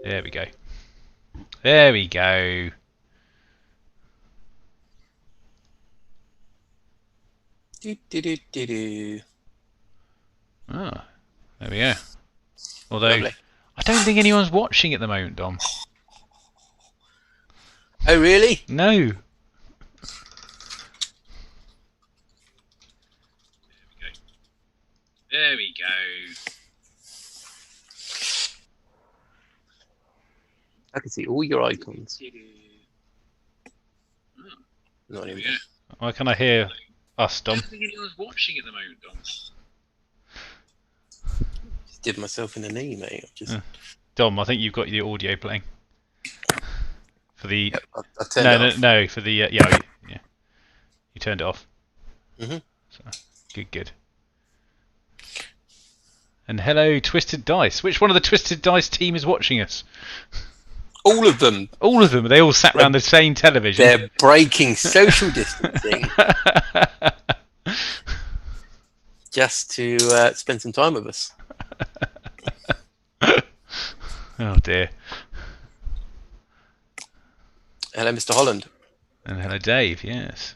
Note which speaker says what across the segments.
Speaker 1: There we go. There we go.
Speaker 2: Do, do, do, do, do.
Speaker 1: Oh, there we go. Although,
Speaker 2: Lovely.
Speaker 1: I don't think anyone's watching at the moment, Dom.
Speaker 2: Oh, really?
Speaker 1: No. There we go.
Speaker 2: I can see all your icons. Not even.
Speaker 1: Why can I hear us, Dom? I don't think anyone's watching at the moment, Dom.
Speaker 2: Just did myself in the knee, mate.
Speaker 1: Dom, I think you've got the audio playing. For the
Speaker 2: Yep, I turned it off.
Speaker 1: No, for the yeah. You turned it off.
Speaker 2: Mhm.
Speaker 1: So, good. And hello, Twisted Dice. Which one of the Twisted Dice team is watching us?
Speaker 2: All of them.
Speaker 1: All of them. They all sat around the same television.
Speaker 2: They're breaking social distancing just to spend some time with us.
Speaker 1: Oh dear.
Speaker 2: Hello, Mr. Holland.
Speaker 1: And hello, Dave. Yes.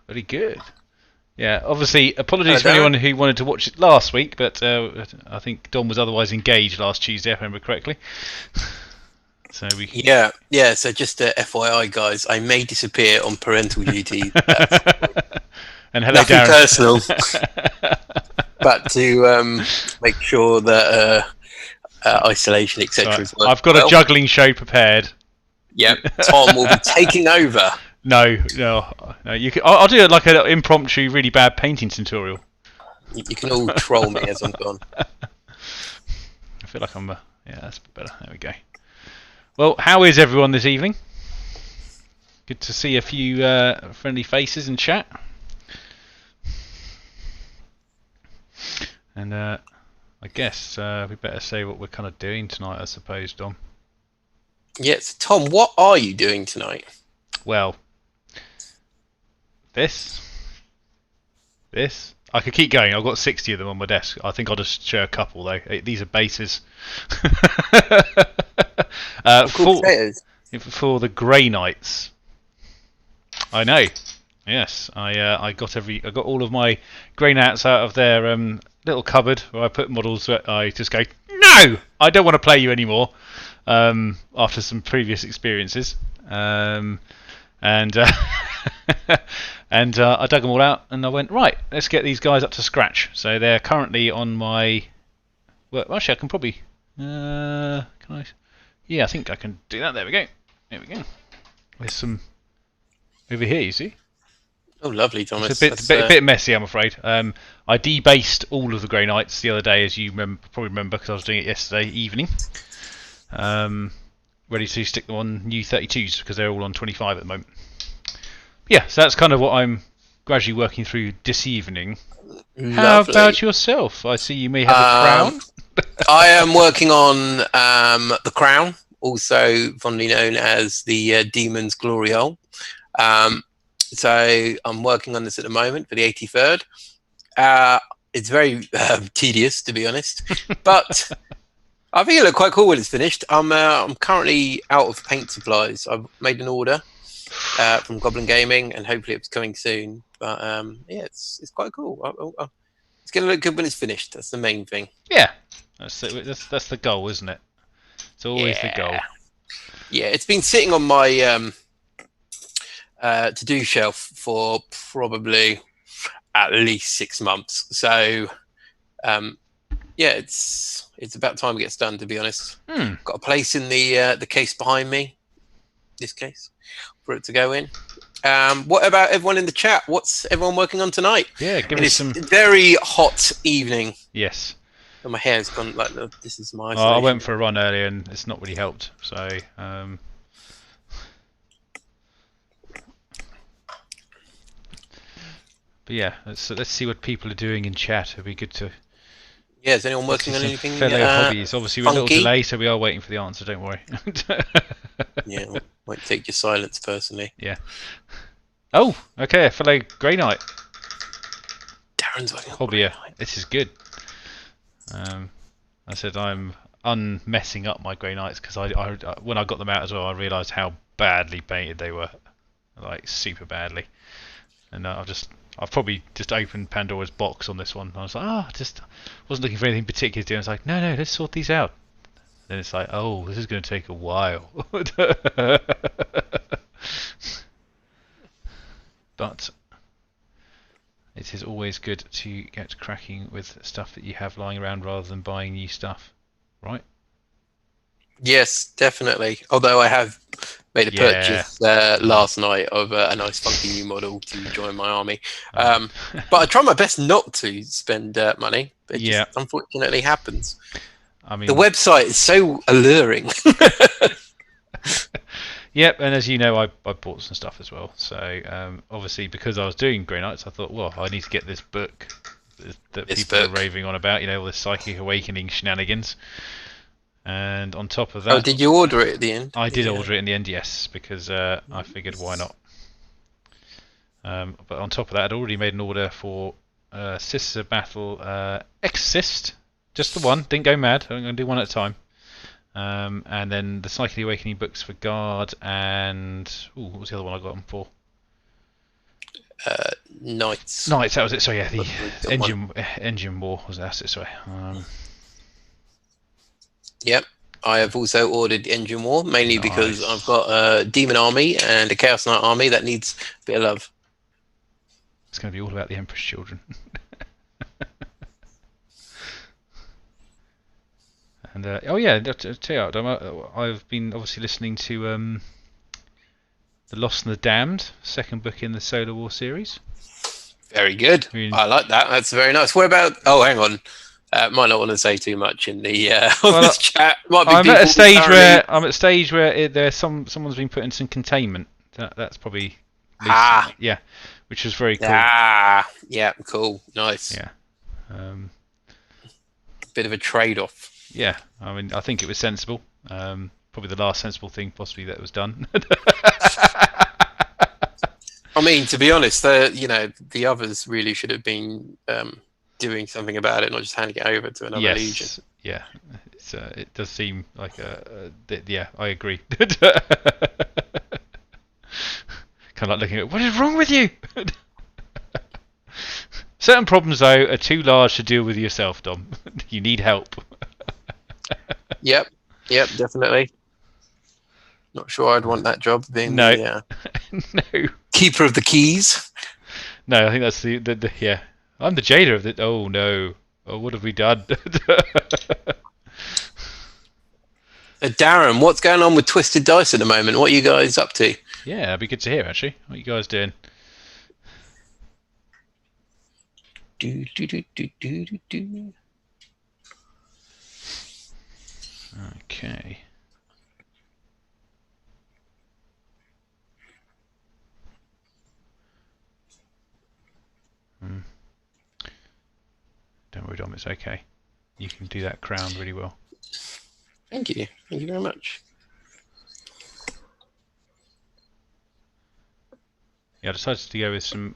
Speaker 1: Very good. Yeah, obviously, apologies for anyone who wanted to watch it last week, but I think Dom was otherwise engaged last Tuesday, if I remember correctly. So we.
Speaker 2: Yeah. So just FYI, guys, I may disappear on parental duty.
Speaker 1: And hello,
Speaker 2: nothing
Speaker 1: Darren.
Speaker 2: Personal, but to make sure that isolation, etc.
Speaker 1: Right. I've got a juggling show prepared.
Speaker 2: Yep, Tom will be taking over.
Speaker 1: No. You can. I'll do it like an impromptu, really bad painting tutorial.
Speaker 2: You can all troll me as I'm gone.
Speaker 1: I feel like I'm. Yeah, that's better. There we go. Well, how is everyone this evening? Good to see a few friendly faces in chat. And I guess we better say what we're kind of doing tonight, I suppose, Dom.
Speaker 2: Yes, Tom, what are you doing tonight?
Speaker 1: Well, this. I could keep going. I've got 60 of them on my desk. I think I'll just show a couple, though. These are bases. For the Grey Knights. I know. Yes, I got all of my Grey Knights out of their little cupboard where I put models that I just go, no, I don't want to play you anymore. After some previous experiences, and I dug them all out, and I went, right, let's get these guys up to scratch. So they're currently on my. Well, actually, I can probably. Can I? Yeah, I think I can do that. There we go. There's some over here. You see?
Speaker 2: Oh, lovely, Thomas.
Speaker 1: It's a bit messy, I'm afraid. I debased all of the Grey Knights the other day, as you probably remember, because I was doing it yesterday evening. Ready to stick them on new 32s because they're all on 25 at the moment. Yeah, so that's kind of what I'm gradually working through this evening. Lovely. How about yourself? I see you may have a crown.
Speaker 2: I am working on the crown, also fondly known as the Demon's Glory Hole. So I'm working on this at the moment for the 83rd. It's very tedious, to be honest, but I think it'll look quite cool when it's finished. I'm currently out of paint supplies. I've made an order from Goblin Gaming, and hopefully it's coming soon. But yeah, it's quite cool. It's going to look good when it's finished. That's the main thing.
Speaker 1: Yeah, that's the goal, isn't it? It's always the goal.
Speaker 2: Yeah, it's been sitting on my to-do shelf for probably at least 6 months. So yeah, it's about time it gets done, to be honest. Got a place in the case behind me, this case, for it to go in. What about everyone in the chat? What's everyone working on tonight?
Speaker 1: Yeah, give me some.
Speaker 2: Very hot evening.
Speaker 1: Yes.
Speaker 2: And my hair's gone like this is my.
Speaker 1: I went for a run earlier and it's not really helped. So. But yeah, let's see what people are doing in chat. It'd be good to.
Speaker 2: Yeah, is anyone working on anything?
Speaker 1: Fellow hobbies. Obviously, we're a little delay, so we are waiting for the answer. Don't worry.
Speaker 2: Yeah, won't take your silence personally.
Speaker 1: Yeah. Oh, okay. A fellow Grey Knight.
Speaker 2: Darren's working on
Speaker 1: hobby. This is good. I said I'm unmessing up my Grey Knights because I when I got them out as well, I realised how badly painted they were, like super badly. And I've probably just opened Pandora's box on this one. I was like, just wasn't looking for anything particular to do. I was like, no, let's sort these out. Then it's like, oh, this is going to take a while. But it is always good to get cracking with stuff that you have lying around rather than buying new stuff, right?
Speaker 2: Yes, definitely. Although I have made a purchase last night of a nice funky new model to join my army. But I try my best not to spend money, but it just unfortunately happens. I mean, the website is so alluring.
Speaker 1: Yep, and as you know, I bought some stuff as well. So obviously, because I was doing Grey Knights, I thought, well, I need to get this book that people are raving on about. You know, all the Psychic Awakening shenanigans. And on top of that,
Speaker 2: did you order it at the end?
Speaker 1: I did order it in the end, yes, because I figured why not. But on top of that, I'd already made an order for Sisters of Battle Exorcist, just the one. Didn't go mad. I'm going to do one at a time. And then the Psychic Awakening books for Guard and what was the other one I got them for?
Speaker 2: Knights.
Speaker 1: Knights, that was it. So yeah, the Engine War was that. Sorry.
Speaker 2: Yep, I have also ordered Engine War, mainly because I've got a Demon Army and a Chaos Knight Army that needs a bit of love.
Speaker 1: It's going to be all about the Emperor's Children. And oh yeah, I've been obviously listening to The Lost and the Damned, second book in the Solar War series.
Speaker 2: Very good. I like that. That's very nice. What about? Oh, hang on. Might not want to say too much in the on this chat.
Speaker 1: I'm at a stage where there's someone's been put in some containment. That's probably yeah, which was very cool.
Speaker 2: Yeah, cool, nice.
Speaker 1: Yeah,
Speaker 2: bit of a trade-off.
Speaker 1: Yeah, I mean, I think it was sensible. Probably the last sensible thing possibly that was done.
Speaker 2: I mean, to be honest, the others really should have been doing something about it, not just handing it over to another legion.
Speaker 1: Yeah, it does seem like yeah, I agree. Kind of like looking at what is wrong with you. Certain problems though are too large to deal with yourself, Dom. You need help.
Speaker 2: Yep, definitely. Not sure I'd want that job being the
Speaker 1: no
Speaker 2: keeper of the keys.
Speaker 1: No, I think that's the yeah. I'm the jailer of the. Oh no! Oh, what have we done?
Speaker 2: Darren, what's going on with Twisted Dice at the moment? What are you guys up to?
Speaker 1: Yeah, that'd be good to hear actually. What are you guys doing? Okay. Don't worry, Dom, it's okay. You can do that crown really well.
Speaker 2: Thank you. Thank you very much.
Speaker 1: Yeah, I decided to go with some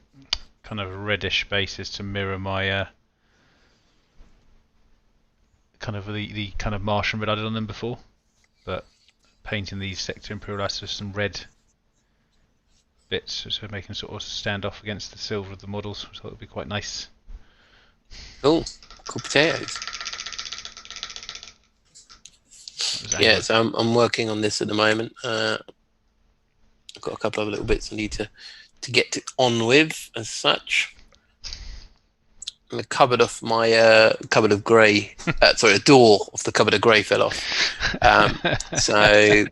Speaker 1: kind of reddish bases to mirror my kind of the kind of Martian red I did on them before, but painting these Sector Imperialists with some red bits so make them sort of stand off against the silver of the models, which I thought would be quite nice.
Speaker 2: Cool potatoes. Yeah, so I'm working on this at the moment. I've got a couple of little bits I need to get on with as such. The cupboard off my cupboard of grey, sorry, a door off the cupboard of grey fell off. So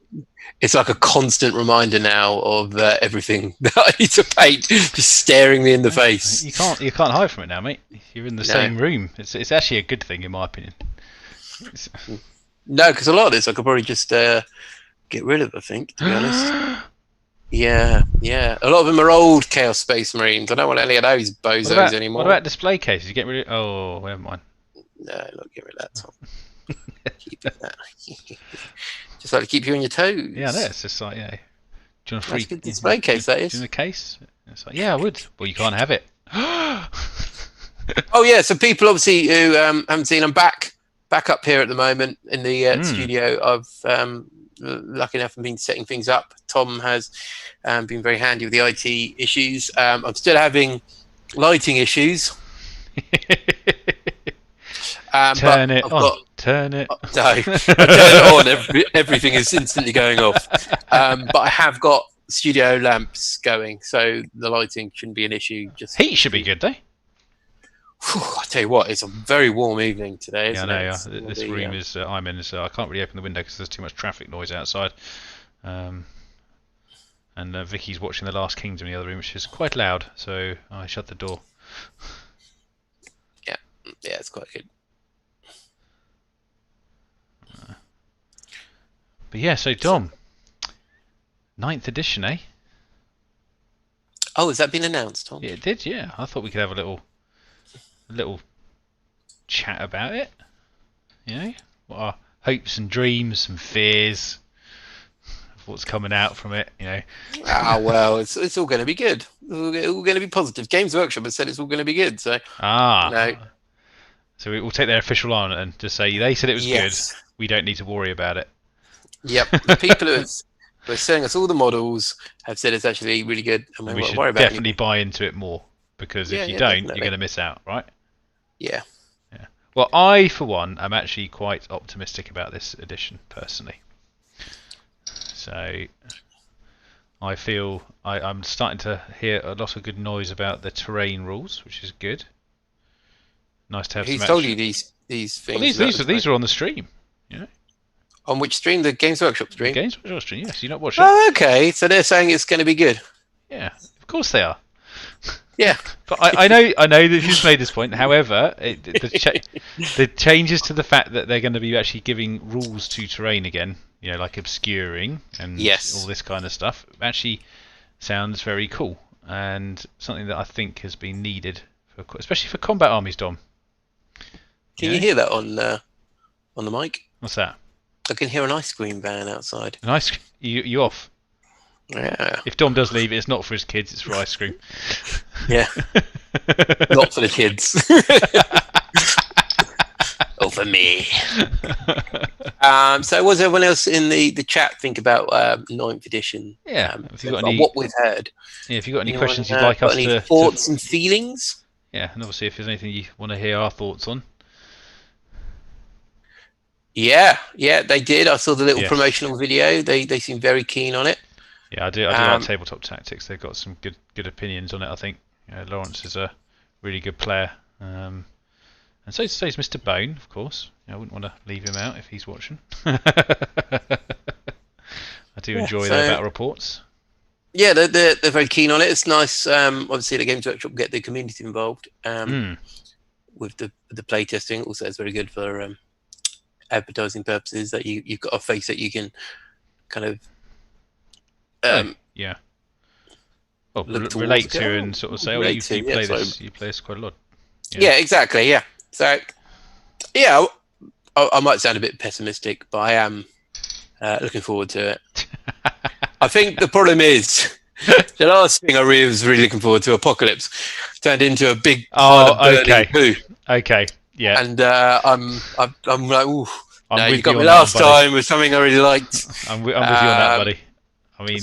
Speaker 2: it's like a constant reminder now of everything that I need to paint, just staring me in the face.
Speaker 1: You can't hide from it now, mate. You're in the same room. It's actually a good thing, in my opinion.
Speaker 2: No, because a lot of this I could probably just get rid of, I think, to be honest. Yeah. A lot of them are old Chaos Space Marines. I don't want any of those bozos anymore.
Speaker 1: What about display cases? You get rid of... Oh, never mind.
Speaker 2: No, not get rid of that, Tom. Keep that. Just like to keep you on your toes.
Speaker 1: Yeah, no, it's just like, yeah. Do you want a free...
Speaker 2: That's a good display case, that is.
Speaker 1: Do you want a case? It's like, yeah, I would. Well, you can't have it.
Speaker 2: Oh yeah, so people obviously who haven't seen, I'm back up here at the moment in the studio. I've lucky enough and been setting things up. Tom has been very handy with the IT issues. I'm still having lighting issues, but
Speaker 1: Turn it
Speaker 2: I've
Speaker 1: on.
Speaker 2: got
Speaker 1: Turn it.
Speaker 2: no, I turn it on, everything is instantly going off. But I have got studio lamps going, so the lighting shouldn't be an issue. Just
Speaker 1: Heat should be good, though.
Speaker 2: I tell you what, it's a very warm evening today,
Speaker 1: Yeah, I
Speaker 2: isn't
Speaker 1: know.
Speaker 2: it?
Speaker 1: Yeah. This room is I'm in, so I can't really open the window because there's too much traffic noise outside. And Vicky's watching The Last Kingdom in the other room, which is quite loud. So I shut the door.
Speaker 2: Yeah, it's quite good.
Speaker 1: But yeah, so Dom, 9th edition, eh?
Speaker 2: Oh, has that been announced, Tom?
Speaker 1: Yeah, it did. Yeah, I thought we could have a little chat about it. You know, what our hopes and dreams and fears of what's coming out from it. You know.
Speaker 2: Well, it's all going to be good. It's all going to be positive. Games Workshop has said it's all going to be good. So
Speaker 1: so we'll take their official on and just say they said it was good. We don't need to worry about it.
Speaker 2: Yep, the people who are selling us all the models have said it's actually really good, and
Speaker 1: we should definitely buy into it more, because if you don't, definitely. You're going to miss out, right?
Speaker 2: Yeah.
Speaker 1: Well, I, for one, am actually quite optimistic about this edition, personally. So I feel I'm starting to hear a lot of good noise about the terrain rules, which is good. Nice to have.
Speaker 2: Who's told you these things?
Speaker 1: Well, these are on the stream. You know.
Speaker 2: On which stream? The Games Workshop stream?
Speaker 1: The Games Workshop stream, yes. You not watch it?
Speaker 2: Oh, okay. So they're saying it's going to be good.
Speaker 1: Yeah, of course they are.
Speaker 2: Yeah.
Speaker 1: But I know that you've made this point. However, the changes to the fact that they're going to be actually giving rules to terrain again, you know, like obscuring and all this kind of stuff, actually sounds very cool, and something that I think has been needed, especially for combat armies, Dom.
Speaker 2: Can you hear that on the mic?
Speaker 1: What's that?
Speaker 2: I can hear an ice cream van outside.
Speaker 1: An ice cream? You off?
Speaker 2: Yeah.
Speaker 1: If Dom does leave, it's not for his kids, it's for ice cream.
Speaker 2: Yeah. Not for the kids. Oh, for me. So what does everyone else in the chat think about 9th edition?
Speaker 1: Yeah. If you've got
Speaker 2: what we've heard.
Speaker 1: Yeah, if you've got any questions you'd like us to...
Speaker 2: thoughts and feelings?
Speaker 1: Yeah, and obviously if there's anything you want to hear our thoughts on.
Speaker 2: Yeah, they did. I saw the little promotional video. They seem very keen on it.
Speaker 1: Yeah, I do like Tabletop Tactics. They've got some good opinions on it, I think. Lawrence is a really good player. And so is Mr. Bone, of course. I wouldn't want to leave him out if he's watching. I do enjoy their battle reports.
Speaker 2: Yeah, they're very keen on it. It's nice, obviously, the Games Workshop get the community involved with the playtesting. Also, it's very good for advertising purposes, that you've got a face that you can kind of
Speaker 1: relate to and sort of say, you play this quite a lot.
Speaker 2: Yeah, exactly. Yeah. So, yeah, I might sound a bit pessimistic, but I am looking forward to it. I think the problem is the last thing I was really looking forward to, Apocalypse, turned into a big burning poo.
Speaker 1: Okay. Yeah.
Speaker 2: And I'm like, ooh. You got me last time with something I really liked.
Speaker 1: I'm with you on that, buddy. I mean,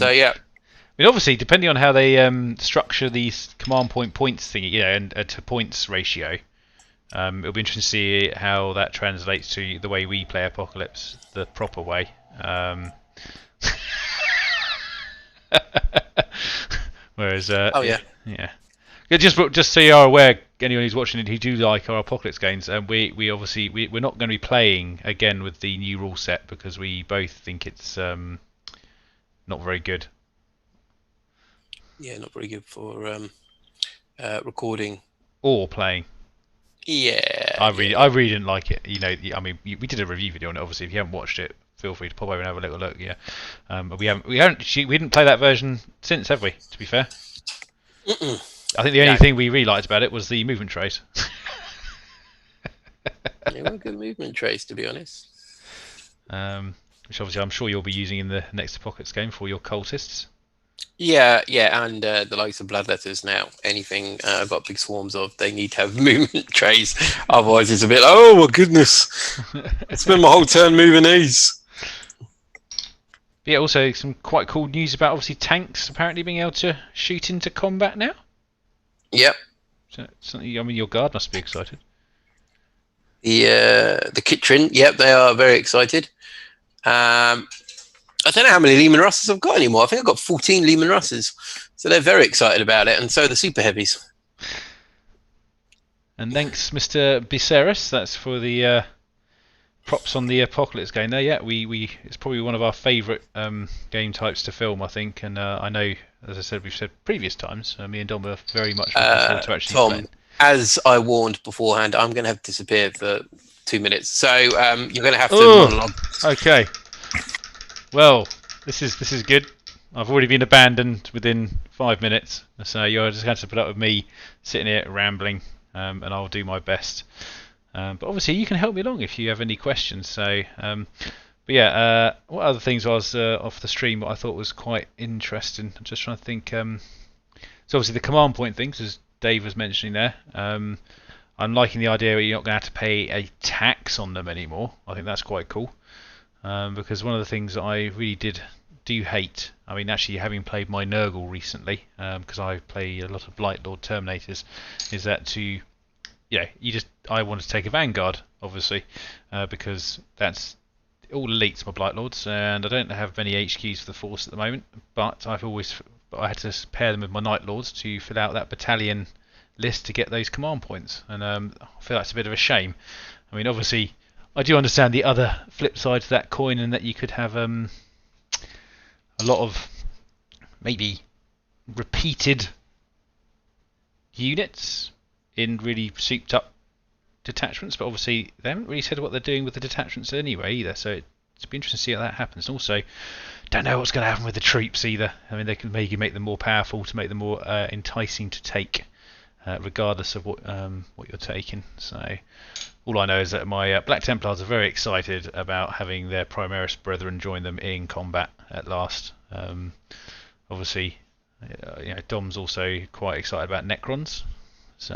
Speaker 1: obviously, depending on how they structure these command points thing, and to points ratio, it'll be interesting to see how that translates to the way we play Apocalypse, the proper way. Whereas, just so you are aware, anyone who's watching it who do like our Apocalypse games, we obviously we're not going to be playing again with the new rule set because we both think it's not very good.
Speaker 2: Yeah, not very good for recording
Speaker 1: or playing.
Speaker 2: Yeah,
Speaker 1: I really didn't like it. I mean, we did a review video on it. Obviously, if you haven't watched it, feel free to pop over and have a little look. Yeah, but we didn't play that version since, have we? To be fair. I think the only thing we really liked about it was the movement trace.
Speaker 2: They were good movement trace, to be honest.
Speaker 1: Which obviously I'm sure you'll be using in the next Apocalypse game for your cultists.
Speaker 2: Yeah, yeah, and the likes of bloodletters now. Anything I've got big swarms of, they need to have movement trays. Otherwise, it's a bit like, oh my goodness, I spend my whole turn moving these.
Speaker 1: Yeah, also some quite cool news about obviously tanks apparently being able to shoot into combat now.
Speaker 2: Yep.
Speaker 1: So, something, I mean, your guard must be excited.
Speaker 2: The Kitrin, yep, they are very excited. I don't know how many Lehman Russes I've got anymore. I think I've got 14 Lehman Russes. So they're very excited about it, and so are the Super Heavies.
Speaker 1: And thanks, Mr. Biceris. That's for the props on the Apocalypse game there. Yeah, we it's probably one of our favourite game types to film, I think. And I know, as I said, we've said previous times, me and Dom are very much looking forward to actually
Speaker 2: Tom,
Speaker 1: playing.
Speaker 2: as I warned beforehand, I'm going to have to disappear for 2 minutes. So you're going to have to
Speaker 1: Oh,
Speaker 2: monologue.
Speaker 1: okay. Well, this is good. I've already been abandoned within 5 minutes, so you're just going to put up with me sitting here rambling, and I'll do my best. But obviously, you can help me along if you have any questions. So, but yeah, what other things was off the stream? What I thought was quite interesting. I'm just trying to think. So obviously the command point things, as Dave was mentioning there. I'm liking the idea that you're not going to have to pay a tax on them anymore. I think that's quite cool. Because one of the things that I really do hate, I mean, actually having played my Nurgle recently, because I play a lot of Blight Lord Terminators, is that I want to take a Vanguard, obviously, because that's all elites, my Blight Lords, and I don't have many HQs for the Force at the moment, but I had to pair them with my Night Lords to fill out that battalion list to get those command points, and I feel that's a bit of a shame. I mean, obviously, I do understand the other flip side to that coin, and that you could have a lot of maybe repeated units in really souped up detachments, but obviously they haven't really said what they're doing with the detachments anyway either, so it's be interesting to see how that happens. And also, don't know what's going to happen with the troops either. I mean, they can maybe make them more powerful to make them more enticing to take, regardless of what you're taking. So all I know is that my Black Templars are very excited about having their Primaris brethren join them in combat at last. Obviously, Dom's also quite excited about Necrons, so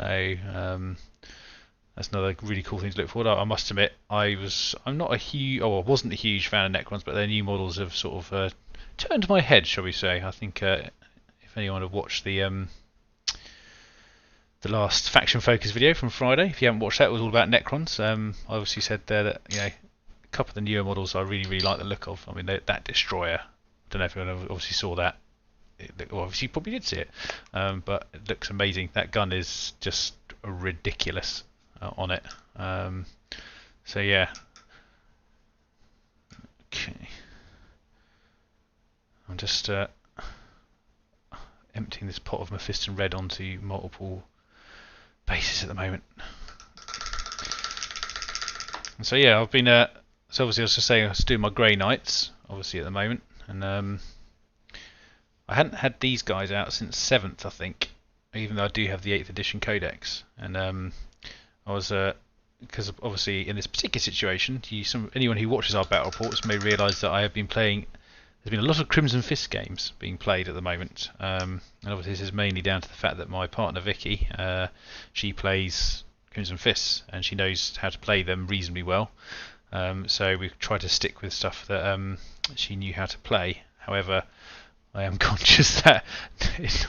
Speaker 1: that's another really cool thing to look forward to. I must admit, I wasn't a huge fan of Necrons, but their new models have sort of turned my head, shall we say. I think if anyone had watched the last faction focus video from Friday, if you haven't watched that, it was all about Necrons. I obviously said there that a couple of the newer models I really, really like the look of. I mean, that Destroyer, I don't know if anyone obviously saw that. Well, obviously you probably did see it, but it looks amazing. That gun is just ridiculous on it. So yeah. Okay. I'm just emptying this pot of Mephiston Red onto multiple bases at the moment. And so yeah, I've been so obviously I was just saying I was doing my Grey Knights obviously at the moment, and I hadn't had these guys out since 7th, I think, even though I do have the 8th edition codex, and I was because obviously in this particular situation, anyone who watches our battle reports may realise that I have been playing. There's been a lot of Crimson Fist games being played at the moment, and obviously this is mainly down to the fact that my partner Vicky, she plays Crimson Fists and she knows how to play them reasonably well. So we've tried to stick with stuff that she knew how to play. However, I am conscious that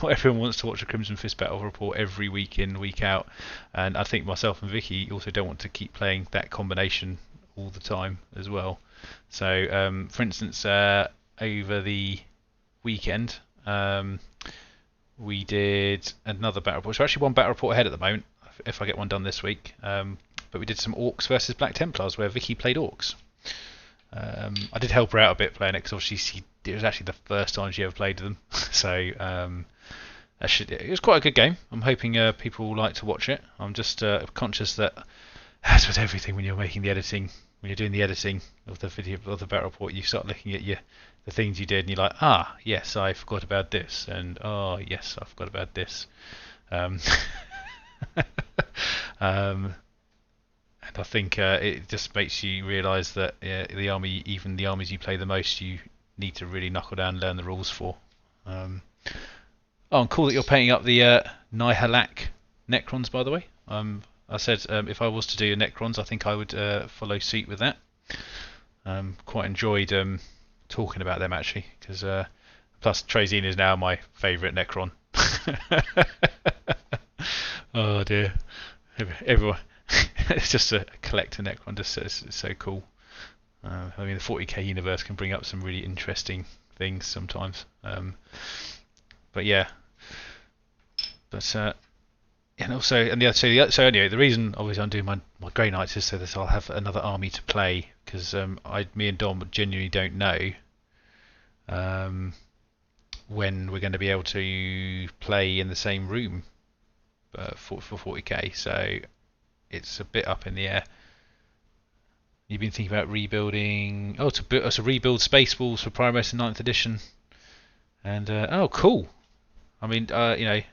Speaker 1: not everyone wants to watch a Crimson Fist battle report every week in, week out, and I think myself and Vicky also don't want to keep playing that combination all the time as well. So, for instance, over the weekend, we did another battle report. So actually one battle report ahead at the moment, if I get one done this week. But we did some Orcs versus Black Templars, where Vicky played Orcs. I did help her out a bit playing it, because obviously it was actually the first time she ever played them. So it was quite a good game. I'm hoping people will like to watch it. I'm just conscious that, as with everything, when you're making the editing, when you're doing the editing of the video of the battle report, you start looking at the things you did, and you're like, yes, I forgot about this, and yes, I forgot about this. And I think it just makes you realise that the army, even the armies you play the most, you need to really knuckle down and learn the rules for. Oh, and cool that you're painting up the Nihalak Necrons, by the way. I said if I was to do Necrons, I think I would follow suit with that. Quite enjoyed talking about them actually, because plus Trazine is now my favourite Necron. Oh dear, everyone. It's just a collector Necron. Just it's so cool. I mean, the 40k universe can bring up some really interesting things sometimes. But yeah, but and also so anyway, the reason obviously I'm doing my Grey Knights is so that I'll have another army to play, because me and Dom genuinely don't know when we're going to be able to play in the same room for 40k. So it's a bit up in the air. You've been thinking about rebuilding. Oh, to rebuild Space Wolves for Primaris in 9th edition. And oh, cool. I mean, I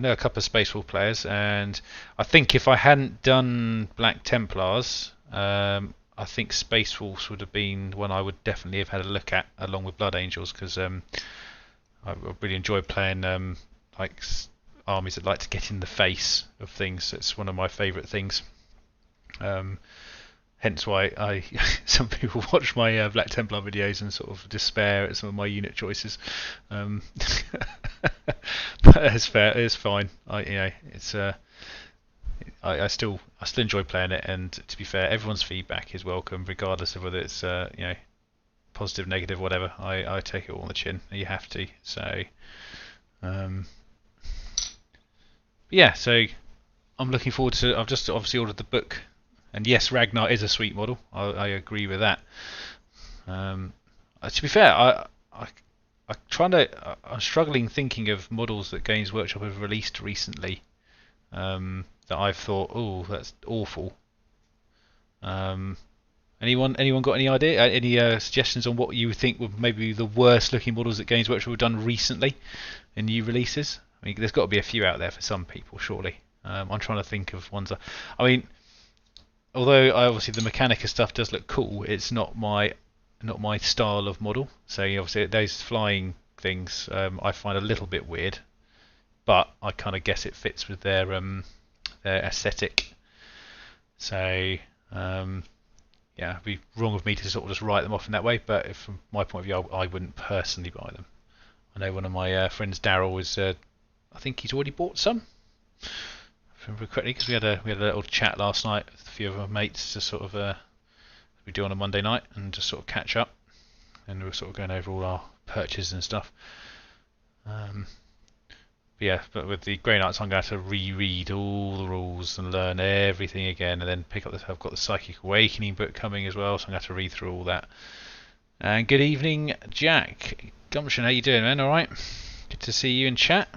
Speaker 1: know a couple of Space Wolf players, and I think if I hadn't done Black Templars, I think Space Wolves would have been one I would definitely have had a look at, along with Blood Angels, because I really enjoy playing like armies that like to get in the face of things. It's one of my favourite things. Hence why some people watch my Black Templar videos and sort of despair at some of my unit choices. But it's fair. It's fine. I still enjoy playing it, and to be fair, everyone's feedback is welcome, regardless of whether it's positive, negative, whatever. I take it all on the chin. You have to. So yeah. So I'm looking forward to. I've just obviously ordered the book. And yes, Ragnar is a sweet model. I agree with that. To be fair, I'm struggling thinking of models that Games Workshop have released recently that I've thought, oh, that's awful. Anyone got any idea? Any suggestions on what you think would maybe be the worst looking models that Games Workshop have done recently in new releases? I mean, there's got to be a few out there for some people, surely. I'm trying to think of ones. I mean, although obviously the Mechanica stuff does look cool, it's not my style of model. So obviously those flying things I find a little bit weird, but I kind of guess it fits with their aesthetic. So yeah, it'd be wrong of me to sort of just write them off in that way. But from my point of view, I wouldn't personally buy them. I know one of my friends, Daryl, was I think he's already bought some. Remember correctly, because we had a little chat last night with a few of our mates to sort of we do on a Monday night, and just sort of catch up, and we were sort of going over all our purchases and stuff. But with the Grey Knights, I'm going to have to reread all the rules and learn everything again, and then pick up this. I've got the Psychic Awakening book coming as well, so I'm going to have to read through all that. And good evening, Jack Gumption. How you doing, man? All right. Good to see you in chat.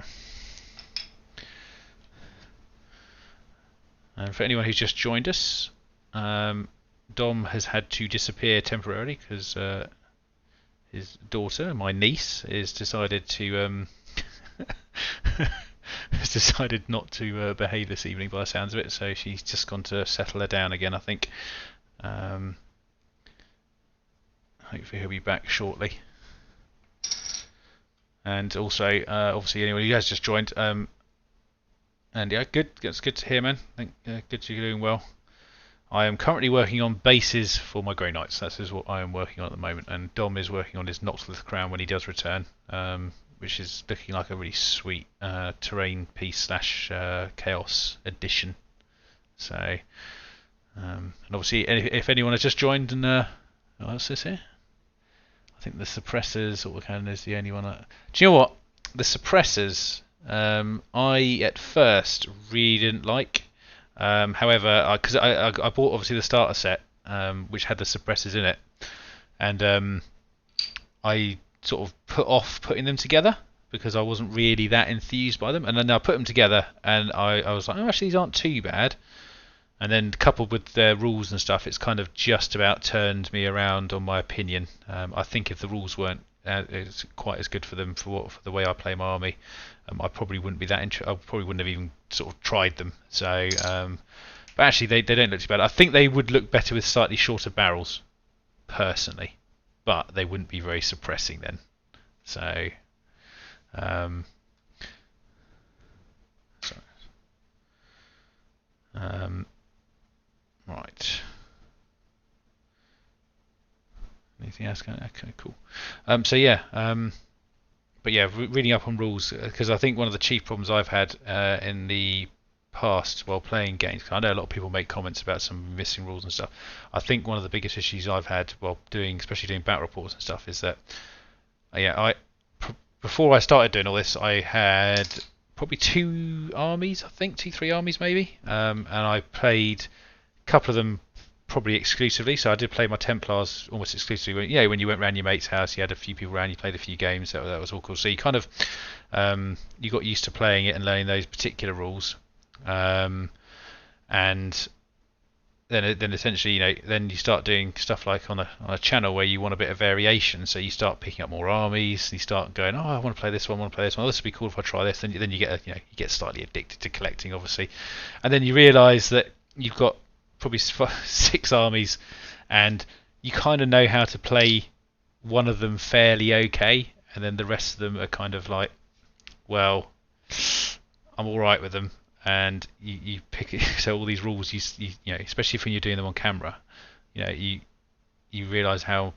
Speaker 1: And for anyone who's just joined us, Dom has had to disappear temporarily because his daughter, my niece, has decided to not to behave this evening by the sounds of it. So she's just gone to settle her down again, I think. Hopefully he'll be back shortly. And also, obviously, anyone who has just joined. And yeah, good. It's good to hear, man. I think good you're doing well. I am currently working on bases for my Grey Knights. That is what I am working on at the moment. And Dom is working on his Noxlith Crown when he does return, which is looking like a really sweet terrain piece / chaos edition. So, and obviously, if anyone has just joined, and what else is here? I think the suppressors or cannon is the only one. Do you know what? The suppressors. I at first really didn't like. However, because I bought obviously the starter set, which had the suppressors in it, and I sort of put off putting them together because I wasn't really that enthused by them. And then I put them together, and I was like, oh, actually these aren't too bad. And then coupled with their rules and stuff, it's kind of just about turned me around on my opinion. I think if the rules weren't it's quite as good for them for the way I play my army, I probably wouldn't be that I probably wouldn't have even sort of tried them. So, but actually they don't look too bad. I think they would look better with slightly shorter barrels, personally, but they wouldn't be very suppressing then. So, Um, sorry. Right. Anything else? Okay, cool. So yeah, but yeah, reading up on rules, because I think one of the chief problems I've had in the past while playing games, 'cause I know a lot of people make comments about some missing rules and stuff. I think one of the biggest issues I've had while doing, especially doing battle reports and stuff, is that before I started doing all this, I had probably two armies, I think, three armies maybe, and I played a couple of them probably exclusively. So I did play my Templars almost exclusively. When you went round your mate's house, you had a few people around, you played a few games. That was all cool. So you kind of you got used to playing it and learning those particular rules, and then essentially, then you start doing stuff like on a channel where you want a bit of variation. So you start picking up more armies. And you start going, oh, I want to play this one. I want to play this one. Oh, this would be cool if I try this. Then you get you get slightly addicted to collecting, obviously, and then you realise that you've got probably 6 armies, and you kind of know how to play one of them fairly okay, and then the rest of them are kind of like, well, I'm all right with them. And you pick it, so all these rules, you especially when you're doing them on camera, you realise how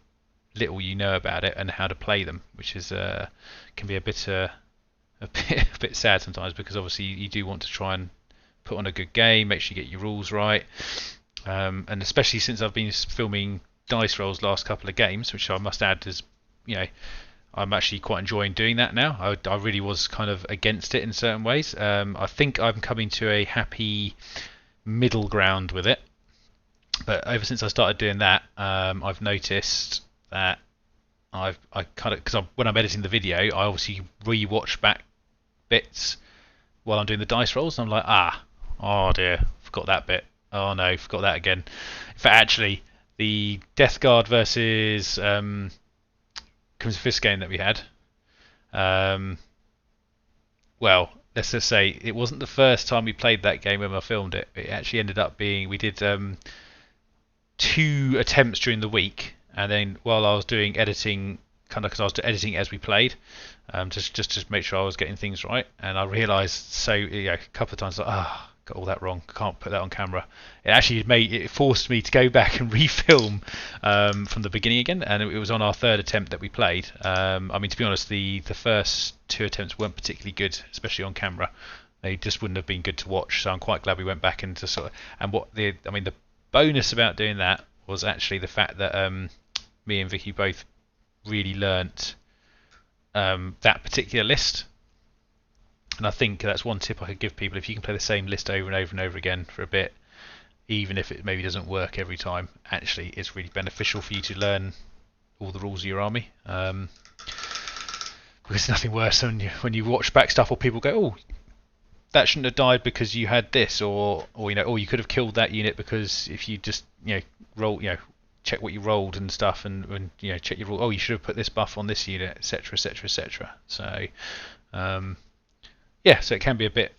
Speaker 1: little you know about it and how to play them, which is can be a bit sad sometimes, because obviously you do want to try and put on a good game, make sure you get your rules right, and especially since I've been filming dice rolls last couple of games, which I must add is I'm actually quite enjoying doing that now. I really was kind of against it in certain ways. I think I'm coming to a happy middle ground with it. But ever since I started doing that, I've noticed that I kind of, because when I'm editing the video, I obviously re-watch back bits while I'm doing the dice rolls, and I'm like, oh dear, forgot that bit. Oh no, forgot that again. In fact, actually, the Death Guard versus Fist game that we had, well, let's just say it wasn't the first time we played that game when I filmed it. It actually ended up being, we did 2 attempts during the week, and then while I was doing editing, kind of because I was editing as we played, just to make sure I was getting things right, and I realised a couple of times got all that wrong. Can't put that on camera. It forced me to go back and refilm from the beginning again, and it was on our 3rd attempt that we played. I mean, to be honest, the first 2 attempts weren't particularly good, especially on camera. They just wouldn't have been good to watch. So I'm quite glad we went back into the bonus about doing that was actually the fact that me and Vicky both really learnt that particular list. And I think that's one tip I could give people: if you can play the same list over and over and over again for a bit, even if it maybe doesn't work every time, actually it's really beneficial for you to learn all the rules of your army. Because there's nothing worse than when you watch back stuff or people go, oh, that shouldn't have died because you had this, or you could have killed that unit because if you just roll, check what you rolled and stuff, and check your rule. Oh, you should have put this buff on this unit, etc., etc., etc. So. So it can be a bit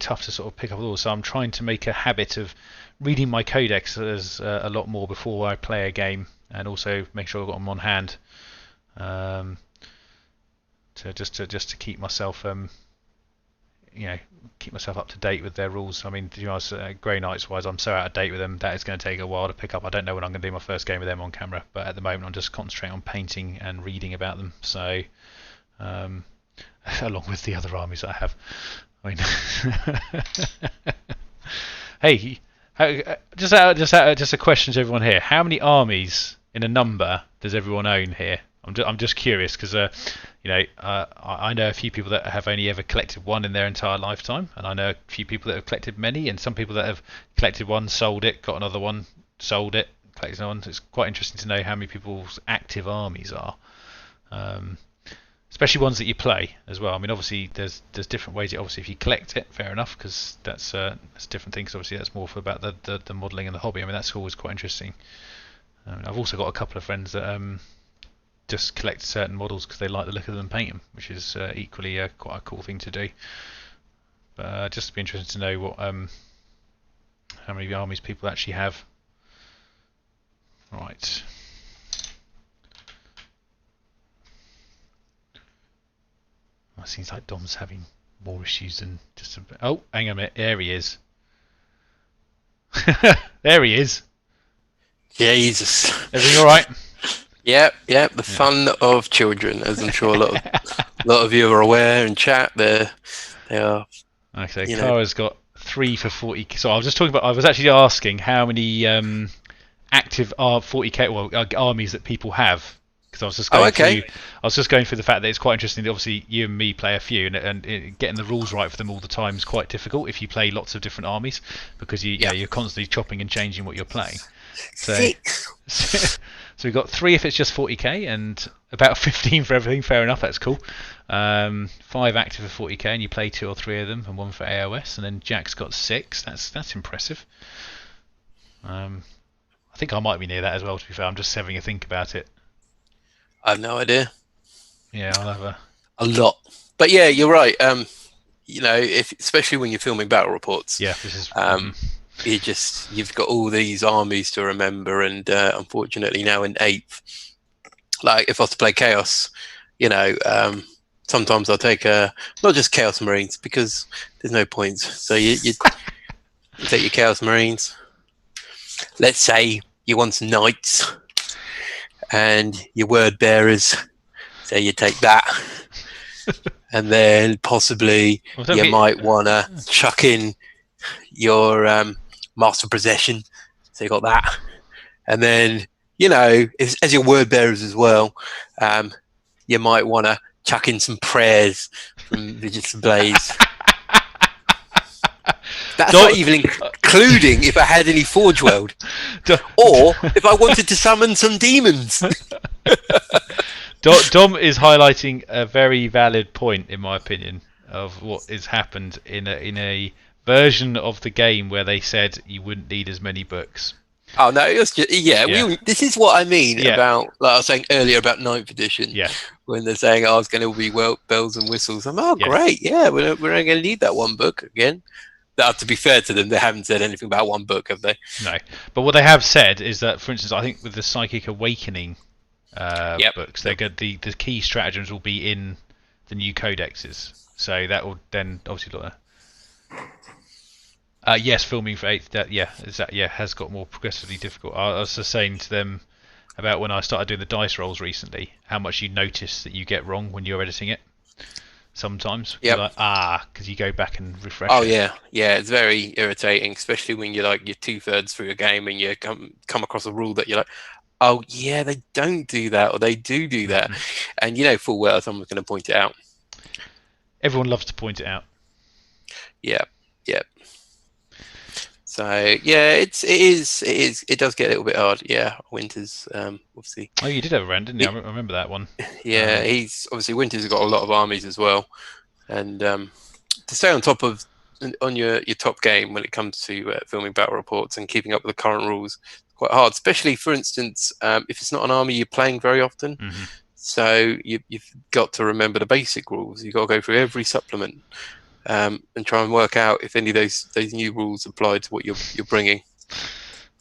Speaker 1: tough to sort of pick up all. So I'm trying to make a habit of reading my codex a lot more before I play a game, and also make sure I've got them on hand, to keep myself keep myself up to date with their rules. I mean, Grey Knights wise, I'm so out of date with them that it's going to take a while to pick up. I don't know when I'm going to do my first game with them on camera, but at the moment I'm just concentrating on painting and reading about them. So. Along with the other armies I have. I mean, hey, just a question to everyone here: how many armies in a number does everyone own here? I'm just curious because I know a few people that have only ever collected one in their entire lifetime, and I know a few people that have collected many, and some people that have collected one, sold it, got another one, sold it, collected another one. So it's quite interesting to know how many people's active armies are. Especially ones that you play as well. I mean, obviously there's different ways. Obviously, if you collect it, fair enough, because that's a different thing. Because obviously that's more for about the modelling and the hobby. I mean, that's always quite interesting. I've also got a couple of friends that just collect certain models because they like the look of them and paint them, which is equally quite a cool thing to do. But just be interested to know what how many armies people actually have. Right. seems like Dom's having more issues than just a bit. Oh, hang on a minute. There he is. There he is.
Speaker 2: Jesus.
Speaker 1: Everything all right?
Speaker 2: Yep. The fun of children, as I'm sure a lot of you are aware in chat. They are.
Speaker 1: Okay, Kara's got 3 for 40. So I was just talking about. I was actually asking how many active 40k armies that people have, because I was just going through. I was just going through the fact that it's quite interesting that obviously you and me play a few, and getting the rules right for them all the time is quite difficult if you play lots of different armies, because you're constantly chopping and changing what you're playing. So we've got 3 if it's just 40k, and about 15 for everything. Fair enough, that's cool. 5 active for 40k, and you play 2 or 3 of them, and 1 for AOS. And then Jack's got 6. That's impressive. I think I might be near that as well. To be fair, I'm just having a think about it.
Speaker 2: I have no idea.
Speaker 1: Yeah, I'll have
Speaker 2: a lot. But yeah, you're right. Especially when you're filming battle reports.
Speaker 1: Yeah, this is.
Speaker 2: You've got all these armies to remember, and unfortunately now in 8th, like if I was to play Chaos, sometimes I'll take not just Chaos Marines, because there's no points. So you take your Chaos Marines. Let's say you want some Knights and your Word Bearers. So you take that. And then possibly might want to chuck in your Master Possession. So you got that. And then, as your Word Bearers as well, you might want to chuck in some prayers from Vigilance and Blaze. That's not even including if I had any Forge World. Or if I wanted to summon some demons.
Speaker 1: Dom is highlighting a very valid point, in my opinion, of what has happened in a version of the game where they said you wouldn't need as many books.
Speaker 2: Oh no, it was just this is what I mean about, like I was saying earlier about 9th edition.
Speaker 1: Yeah.
Speaker 2: When they're saying, "Oh, it's going to be bells and whistles," great, yeah, we're only going to need that one book again. Now, to be fair to them, they haven't said anything about one book, have they?
Speaker 1: No, but what they have said is that, for instance, I think with the Psychic Awakening books, they're good. The key stratagems will be in the new codexes, so that will then obviously look. Yes, filming for 8th. Has got more progressively difficult. I was just saying to them about when I started doing the dice rolls recently, how much you notice that you get wrong when you're editing it. Sometimes, because you go back and refresh.
Speaker 2: Oh yeah, it's very irritating, especially when you're 2/3 through a game and you come across a rule that you're like, oh yeah, they don't do that, or they do that, and full well someone's going to point it out.
Speaker 1: Everyone loves to point it out.
Speaker 2: Yeah. So yeah, it does get a little bit hard. Yeah, Winters obviously.
Speaker 1: Oh, you did have a rant, didn't you? I remember that one.
Speaker 2: Yeah, he's obviously Winters has got a lot of armies as well, and to stay on top of on your top game when it comes to filming battle reports and keeping up with the current rules, quite hard. Especially, for instance, if it's not an army you're playing very often.
Speaker 1: Mm-hmm.
Speaker 2: So you've got to remember the basic rules. You've got to go through every supplement. And try and work out if any of those new rules apply to what you're bringing.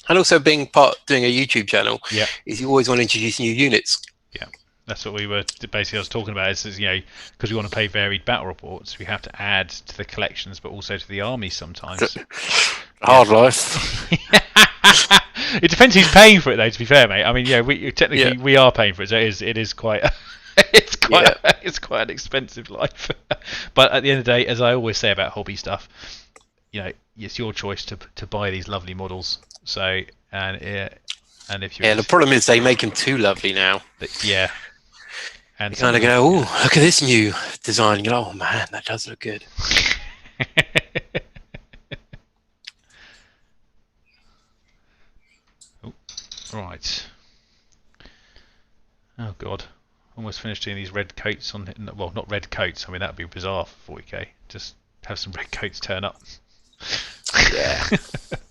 Speaker 2: And also doing a YouTube channel, is you always want to introduce new units.
Speaker 1: Yeah, that's what we were basically. I was talking about is because we want to play varied battle reports, we have to add to the collections, but also to the armies sometimes.
Speaker 2: Hard life.
Speaker 1: It depends who's paying for it, though. To be fair, mate. I mean, we are paying for it, so it is quite. It's quite an expensive life. But at the end of the day, as I always say about hobby stuff, it's your choice to buy these lovely models. So and if you
Speaker 2: the problem is they make them too lovely now.
Speaker 1: Yeah. And
Speaker 2: you kind of go, oh, look at this new design. You go, oh man, that does look good.
Speaker 1: Right. Oh god. Almost finished doing these red coats on. Well, not red coats. I mean, that'd be bizarre for 40k. Just have some red coats turn up.
Speaker 2: Yeah.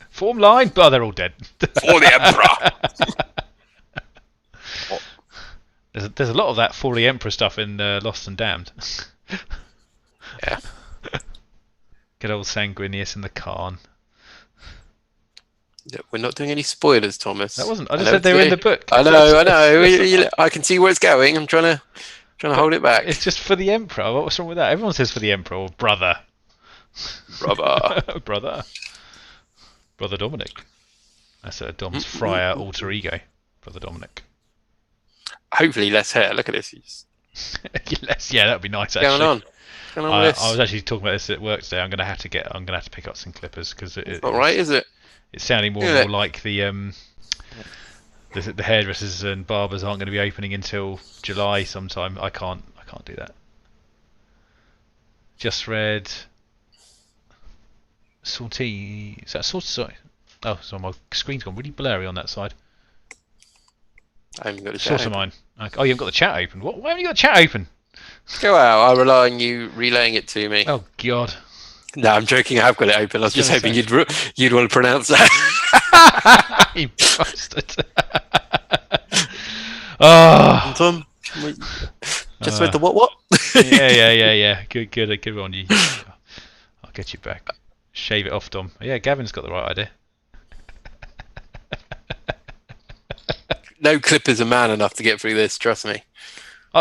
Speaker 1: Form line. Oh, they're all dead.
Speaker 2: For the Emperor.
Speaker 1: There's a lot of that for the Emperor stuff in Lost and Damned.
Speaker 2: Yeah.
Speaker 1: Good old Sanguinius and the Khan.
Speaker 2: We're not doing any spoilers, Thomas.
Speaker 1: That wasn't. I just said they were in the book.
Speaker 2: I know. I can see where it's going. I'm trying to Trying to hold it back.
Speaker 1: It's just for the Emperor. What's wrong with that? Everyone says for the Emperor or brother.
Speaker 2: Brother.
Speaker 1: Brother Dominic. That's Dom's friar alter ego. Brother Dominic.
Speaker 2: Hopefully less hair. Look at this.
Speaker 1: Yeah, that'd be nice.
Speaker 2: What's
Speaker 1: Actually,
Speaker 2: going on? What's going on with this?
Speaker 1: I was actually talking about this at work today. I'm gonna have to pick up some clippers because
Speaker 2: it's not right, is it?
Speaker 1: It's sounding more and more like the hairdressers and barbers aren't going to be opening until July sometime. I can't do that. Just read Salty. Is that Sorry. Oh, so my screen's gone really blurry on that side.
Speaker 2: I haven't got the chat open.
Speaker 1: Mine. Oh, you haven't got the chat open. What? Why haven't you got the chat open?
Speaker 2: Go out. I rely on you relaying it to me.
Speaker 1: Oh God.
Speaker 2: No, I'm joking. I have got it open. I was just hoping you'd want to pronounce that.
Speaker 1: You bastard. Oh.
Speaker 2: Tom, just read the what?
Speaker 1: Yeah. Good one. I'll get you back. Shave it off, Dom. Yeah, Gavin's got the right idea.
Speaker 2: No clippers are man enough to get through this. Trust me.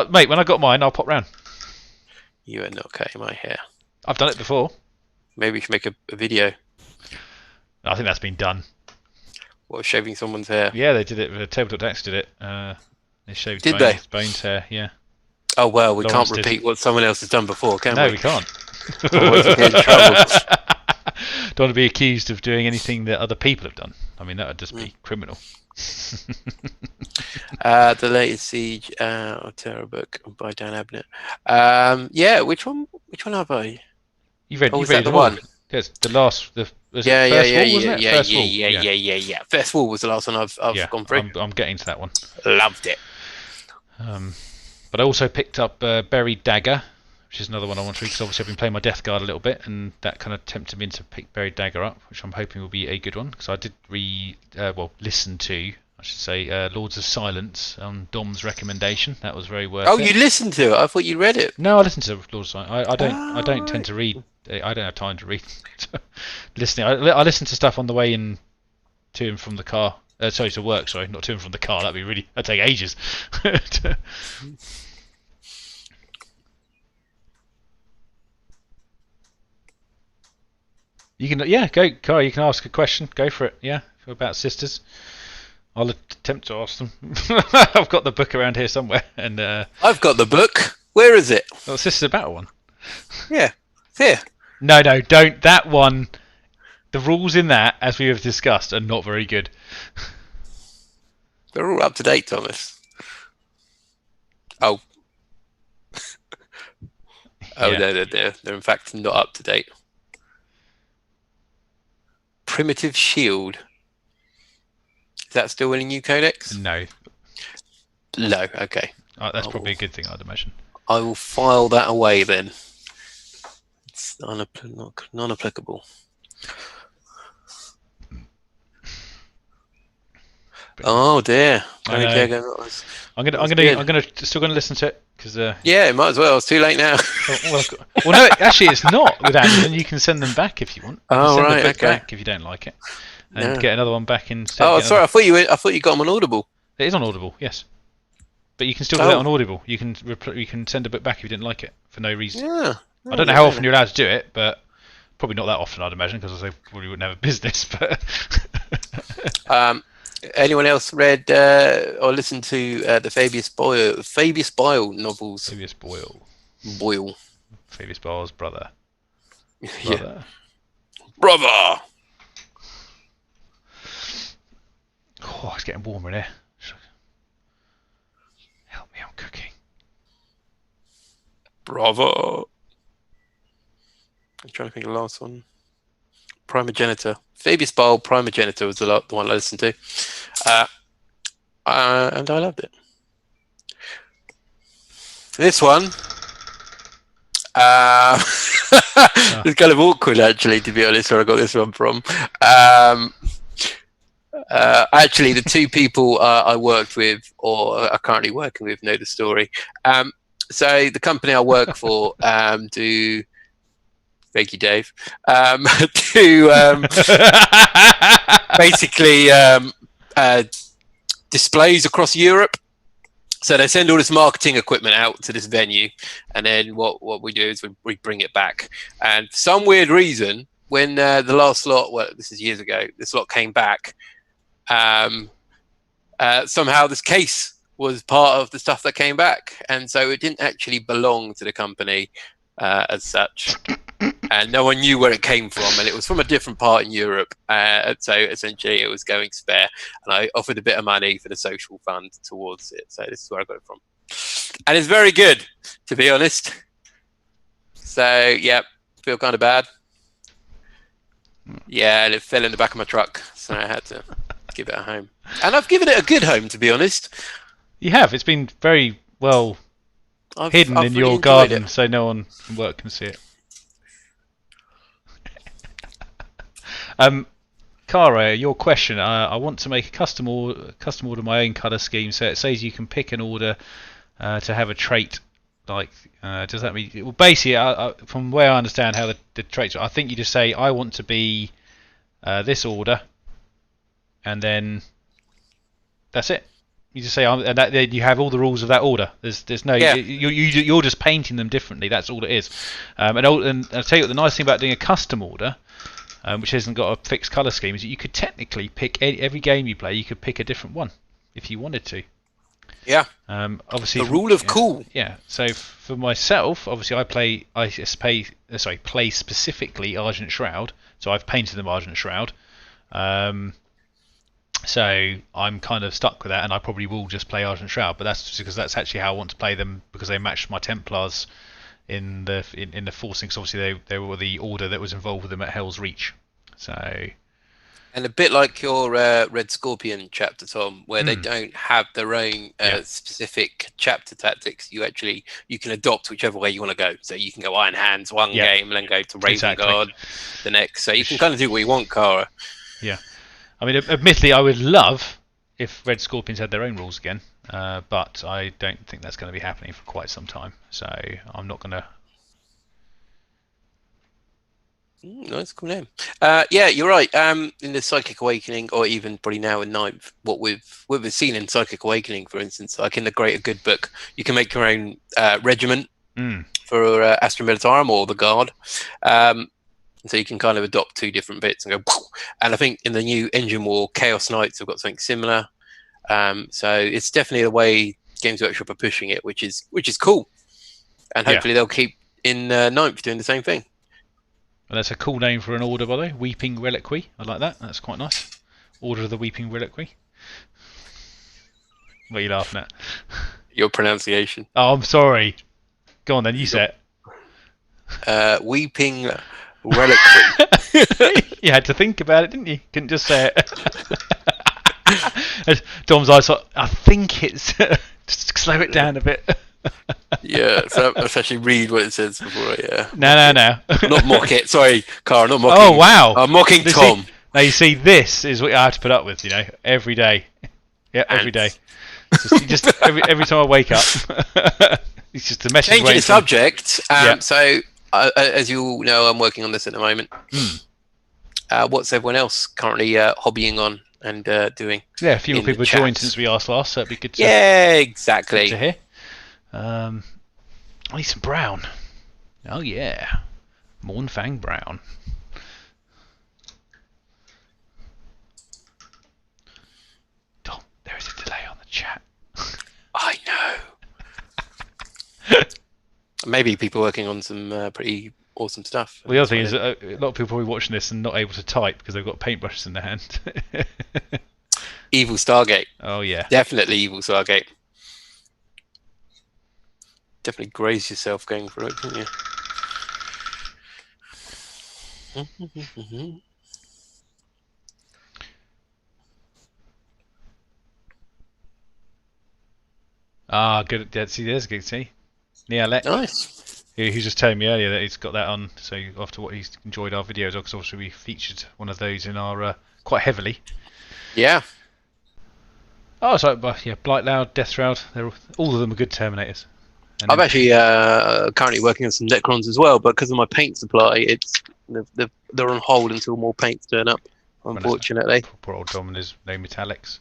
Speaker 1: Mate, when I got mine, I'll pop round.
Speaker 2: You are not cutting my hair.
Speaker 1: I've done it before.
Speaker 2: Maybe we should make a video.
Speaker 1: I think that's been done.
Speaker 2: What, shaving someone's hair?
Speaker 1: Yeah, they did it. Tabletop Decks did it. They shaved Bones' hair, yeah.
Speaker 2: Oh, well, we can't repeat what someone else has done before, can we?
Speaker 1: No, we can't.
Speaker 2: Otherwise we'll get in trouble.
Speaker 1: Don't want to be accused of doing anything that other people have done. I mean, that would just be criminal.
Speaker 2: The latest Siege of Terror book by Dan Abnett. Yeah, which one have I?
Speaker 1: You've read
Speaker 2: the one?
Speaker 1: Yes, the last.
Speaker 2: Yeah. First Wall was the last one I've gone through.
Speaker 1: I'm getting to that one.
Speaker 2: Loved it.
Speaker 1: But I also picked up Buried Dagger, which is another one I want to read because obviously I've been playing my Death Guard a little bit, and that kind of tempted me to pick Buried Dagger up, which I'm hoping will be a good one because I did listen to, I should say, Lords of Silence on Dom's recommendation. That was very worth it.
Speaker 2: Oh, you listened to it? I thought you read it.
Speaker 1: No, I listened to Lords of Silence. I don't tend to read. I don't have time to read. Listening, I listen to stuff on the way in to and from the car. To work. Sorry, not to and from the car. That'd take ages. You can, go, Cara. You can ask a question. Go for it. Yeah, about sisters. I'll attempt to ask them. I've got the book around here somewhere, and
Speaker 2: I've got the book. Where is it?
Speaker 1: Well, Sisters of Battle one.
Speaker 2: Yeah, it's here.
Speaker 1: No, don't. That one. The rules in that, as we have discussed, are not very good.
Speaker 2: They're all up to date, Thomas. Oh. No, they're in fact not up to date. Primitive Shield. Is that still in a new codex?
Speaker 1: No.
Speaker 2: No, okay.
Speaker 1: That's probably a good thing, I'd imagine.
Speaker 2: I will file that away then. It's non-applicable. Oh dear.
Speaker 1: I'm still gonna listen to it because
Speaker 2: yeah, might as well. It's too late now.
Speaker 1: well, no, actually, it's not with Amazon. You can send them back if you want.
Speaker 2: Oh, right, okay.
Speaker 1: Back if you don't like it, and get another one back instead.
Speaker 2: Oh, sorry. I thought you got them on Audible.
Speaker 1: It is on Audible, yes. But you can still do that on Audible. You can send a book back if you didn't like it for no reason.
Speaker 2: Yeah.
Speaker 1: I don't know how often you're allowed to do it, but probably not that often, I'd imagine, because I probably wouldn't have a business. But
Speaker 2: anyone else read or listened to the Fabius Boyle novels?
Speaker 1: Fabius Boyle. Fabius Boyle's brother.
Speaker 2: Yeah.
Speaker 1: Brother. Oh, it's getting warmer in here. Help me, I'm cooking.
Speaker 2: Bravo. I'm trying to think of the last one. Primogenitor. Fabius Boyle, Primogenitor was the one I listened to. And I loved it. This one. It's kind of awkward, actually, to be honest, where I got this one from. Actually, the two people I worked with or are currently working with know the story. So the company I work for do... Thank you, Dave. To basically displays across Europe. So they send all this marketing equipment out to this venue, and then what we do is we bring it back. And for some weird reason, when the last lot, well, this is years ago, this lot came back, somehow this case was part of the stuff that came back, and so it didn't actually belong to the company as such. And no one knew where it came from, and it was from a different part in Europe. So essentially, it was going spare, and I offered a bit of money for the social fund towards it. So this is where I got it from, and it's very good, to be honest. So yeah, feel kind of bad. Yeah, and it fell in the back of my truck, so I had to give it a home, and I've given it a good home, to be honest.
Speaker 1: You have. It's been very well hidden in
Speaker 2: really
Speaker 1: your garden, so no one from work can see it. Cara, your question. I want to make a custom order my own colour scheme. So it says you can pick an order to have a trait. Like, does that mean? Well, basically, from where I understand how the traits are, I think you just say I want to be this order, and then that's it. You just say, and then you have all the rules of that order. There's no, you're just painting them differently. That's all it is. And I'll tell you what, the nice thing about doing a custom order, which hasn't got a fixed colour scheme, is that you could technically pick every game you play. You could pick a different one if you wanted to.
Speaker 2: Yeah.
Speaker 1: Obviously,
Speaker 2: the rule of cool.
Speaker 1: Yeah. So for myself, obviously, I play specifically Argent Shroud. So I've painted them Argent Shroud. So I'm kind of stuck with that, and I probably will just play Argent Shroud. But that's just because that's actually how I want to play them, because they match my Templars in the forcing. Because obviously they were the order that was involved with them at Hell's Reach. So.
Speaker 2: And a bit like your Red Scorpion chapter, Tom, where they don't have their own specific chapter tactics. You can adopt whichever way you want to go. So you can go Iron Hands one game and then go to Raven Guard the next. So you can kind of do what you want, Cara.
Speaker 1: Yeah. I mean, admittedly, I would love if Red Scorpions had their own rules again, but I don't think that's going to be happening for quite some time. So I'm not going to.
Speaker 2: Nice, cool name. Yeah, you're right. In the Psychic Awakening, or even probably now in Ninth, what we've seen in Psychic Awakening, for instance, like in the Greater Good book, you can make your own regiment for Astra Militarum or the Guard. So you can kind of adopt two different bits and go. And I think in the new Engine War, Chaos Knights have got something similar. So it's definitely the way Games Workshop are pushing it, which is cool. And hopefully they'll keep in Ninth doing the same thing.
Speaker 1: Well, that's a cool name for an order, by the way. Weeping Reliquary. I like that. That's quite nice. Order of the Weeping Reliquary. What are you laughing at?
Speaker 2: Your pronunciation.
Speaker 1: Oh, I'm sorry. Go on then, you say
Speaker 2: it. Weeping Reliquary.
Speaker 1: You had to think about it, didn't you? Couldn't just say it. Dom's eyes thought, I think it's... just slow it down a bit.
Speaker 2: Yeah, so let's actually read what it says before I...
Speaker 1: No.
Speaker 2: Not mock it. Sorry, Cara, not mocking.
Speaker 1: Oh, wow.
Speaker 2: I'm mocking Tom.
Speaker 1: Now, you see, this is what I have to put up with, every day. Yeah, every day. Just every time I wake up. It's just the message.
Speaker 2: Changing the subject. So, as you all know, I'm working on this at the moment. What's everyone else currently hobbying on and doing?
Speaker 1: Yeah, a few more people have joined since we asked last, so it'd be good to...
Speaker 2: Yeah, exactly.
Speaker 1: Good to hear. I need some brown. Oh yeah, Mornfang brown. Dom, there is a delay on the chat.
Speaker 2: I know. Maybe people working on some pretty awesome stuff.
Speaker 1: Well, the other thing is that a lot of people are probably watching this and not able to type because they've got paintbrushes in their hand.
Speaker 2: Evil Stargate.
Speaker 1: Oh yeah,
Speaker 2: definitely Evil Stargate. Definitely graze yourself going through it, didn't you?
Speaker 1: Ah, good. Yeah, see, there's a good see. Yeah,
Speaker 2: nice.
Speaker 1: He was just telling me earlier that he's got that on. So after what he's enjoyed our videos, because obviously we featured one of those in our quite heavily.
Speaker 2: Yeah.
Speaker 1: Oh, so yeah, Blight Loud, Death Shroud. All of them are good Terminators.
Speaker 2: I'm actually currently working on some Necrons as well, but because of my paint supply, they're on hold until more paints turn up. Unfortunately.
Speaker 1: Poor old Dom and his no metallics.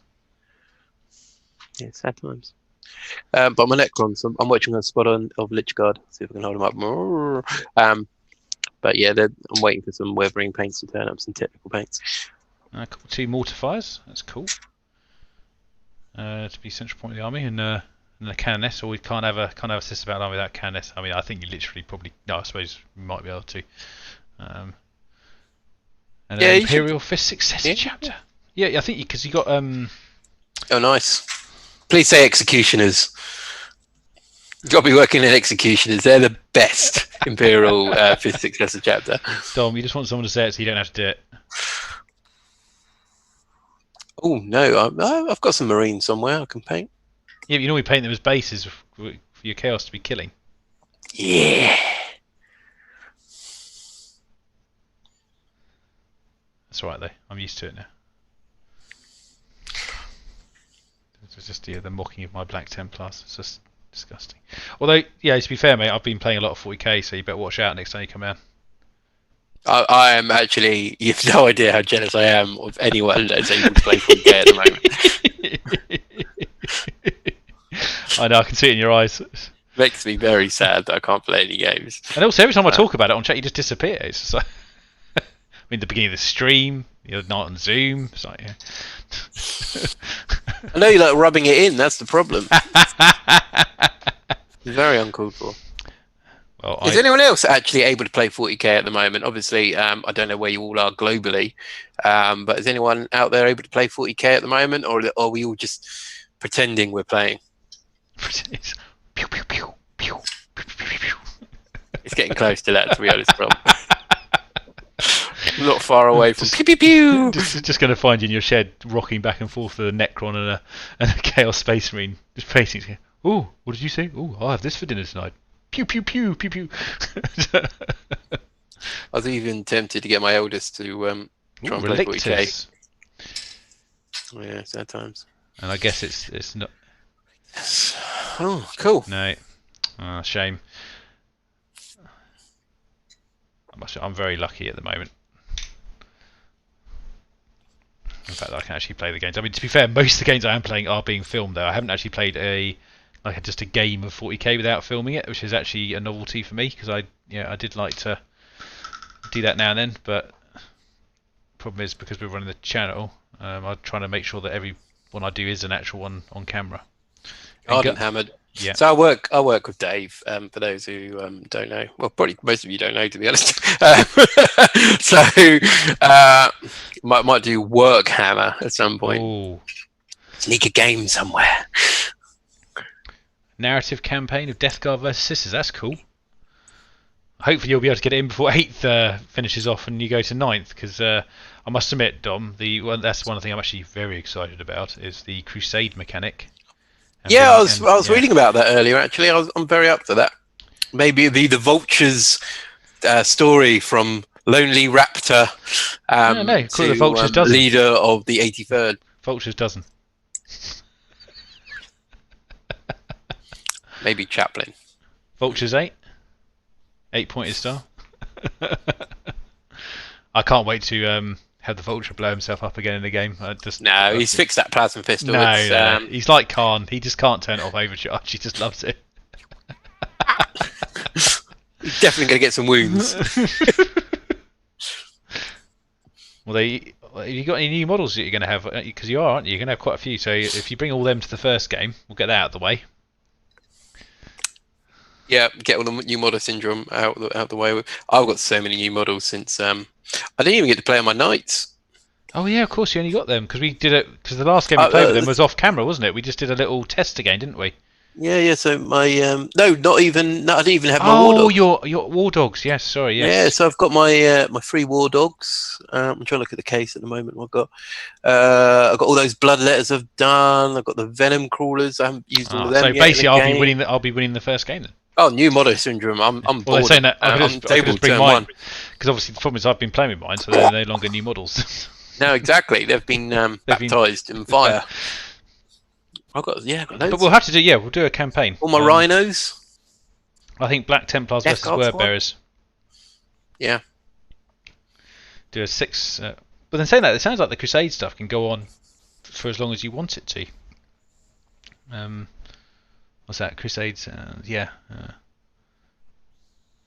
Speaker 2: Yeah, sad times. But my Necrons, I'm watching a squad of Lich Guard. See if I can hold them up. But yeah, I'm waiting for some weathering paints to turn up, some technical paints.
Speaker 1: Cool. 2 mortifiers. That's cool. To be central point of the army, and a canoness. Or we can't have a system about army without canoness. I mean, I think you literally probably no. I suppose you might be able to. And
Speaker 2: Yeah,
Speaker 1: an Imperial Fist successor chapter. Yeah, I think because you got
Speaker 2: Oh, nice. Please say executioners. You've got to be working in executioners. They're the best Imperial Fist successor chapter.
Speaker 1: Dom, you just want someone to say it so you don't have to do it.
Speaker 2: Oh no, I've got some Marines somewhere I can paint.
Speaker 1: Yeah, but you normally paint them as bases for your chaos to be killing.
Speaker 2: Yeah.
Speaker 1: That's alright though. I'm used to it now. It's just the mocking of my Black Templars. It's just disgusting. Although, yeah, to be fair, mate, I've been playing a lot of 40k, so you better watch out next time you come out.
Speaker 2: I am actually, you have no idea how jealous I am of anyone that's able to play 40k at the moment.
Speaker 1: I know, I can see it in your eyes.
Speaker 2: Makes me very sad that I can't play any games.
Speaker 1: And also, every time I talk about it on chat, you just disappear. It's just like, I mean, the beginning of the stream, the other night on Zoom. It's like, yeah.
Speaker 2: I know you like rubbing it in. That's the problem. It's very uncalled for.
Speaker 1: Well,
Speaker 2: is anyone else actually able to play 40k at the moment? Obviously, I don't know where you all are globally, but is anyone out there able to play 40k at the moment, or are we all just pretending we're playing?
Speaker 1: Pew, pew, pew, pew, pew, pew, pew.
Speaker 2: It's getting close to that, to be honest, Rob. Not far away from pew pew pew.
Speaker 1: Just going to find you in your shed, rocking back and forth with a Necron and a Chaos Space Marine, just facing. Oh, what did you say? Oh, I'll have this for dinner tonight. Pew pew pew pew pew.
Speaker 2: I was even tempted to get my eldest to try and play 40k. Oh, yeah, sad times.
Speaker 1: And I guess it's not.
Speaker 2: Yes. Oh, cool.
Speaker 1: No, shame. I'm very lucky at the moment. In fact, I can actually play the games. I mean, to be fair, most of the games I am playing are being filmed, though. I haven't actually played just a game of 40k without filming it, which is actually a novelty for me because I did like to do that now and then. But the problem is because we're running the channel, I'm trying to make sure that every one I do is an actual one on camera.
Speaker 2: Garden hammered.
Speaker 1: Yeah.
Speaker 2: So I work with Dave. For those who don't know, well, probably most of you don't know, to be honest. So might do Warhammer at some point.
Speaker 1: Ooh.
Speaker 2: Sneak a game somewhere.
Speaker 1: Narrative campaign of Death Guard versus Sisters. That's cool. Hopefully you'll be able to get it in before 8th finishes off and you go to 9th. Because I must admit, Dom, that's one thing I'm actually very excited about is the Crusade mechanic.
Speaker 2: Yeah, I was reading about that earlier. Actually, I'm very up to that. Maybe the Vultures story from Lonely Raptor to
Speaker 1: the Vultures dozen.
Speaker 2: Leader of the 83rd.
Speaker 1: Vultures dozen.
Speaker 2: Maybe Chaplain.
Speaker 1: Vultures 8. 8-pointed star. I can't wait to have the Vulture blow himself up again in the game.
Speaker 2: He's fixed that plasma pistol.
Speaker 1: No, he's like Khan. He just can't turn it off overcharge. He just loves it.
Speaker 2: He's definitely going to get some wounds.
Speaker 1: Well, have you got any new models that you're going to have? Because you are, aren't you? You're going to have quite a few. So if you bring all them to the first game, we'll get that out of the way.
Speaker 2: Yeah, get all the new model syndrome out the way. I've got so many new models since I didn't even get to play on my knights.
Speaker 1: Oh yeah, of course you only got them because we did it because the last game we played with them was off camera, wasn't it? We just did a little test again, didn't we?
Speaker 2: Yeah. So my I didn't even have my war dogs.
Speaker 1: Your war dogs. Yes, sorry. Yes.
Speaker 2: Yeah, so I've got my my 3 war dogs. I'm trying to look at the case at the moment. I've got all those bloodletters I've done. I've got the venom crawlers. I haven't used all of them.
Speaker 1: So
Speaker 2: yet
Speaker 1: basically,
Speaker 2: in the
Speaker 1: I'll be winning the first game then.
Speaker 2: Oh, new model syndrome. I'm
Speaker 1: Well,
Speaker 2: bored.
Speaker 1: they're saying that I
Speaker 2: I'm
Speaker 1: could just bring
Speaker 2: turn
Speaker 1: mine
Speaker 2: one.
Speaker 1: because obviously the problem is I've been playing with mine, so they're no longer new models.
Speaker 2: No, exactly. They've been baptized in fire. I've got loads.
Speaker 1: But we'll have to do we'll do a campaign.
Speaker 2: All my rhinos.
Speaker 1: I think Black Templars
Speaker 2: Death
Speaker 1: versus
Speaker 2: Guard
Speaker 1: Word
Speaker 2: squad?
Speaker 1: Bearers.
Speaker 2: Yeah.
Speaker 1: Do a 6. But then saying that, it sounds like the Crusade stuff can go on for as long as you want it to. what's that? Crusades? Yeah.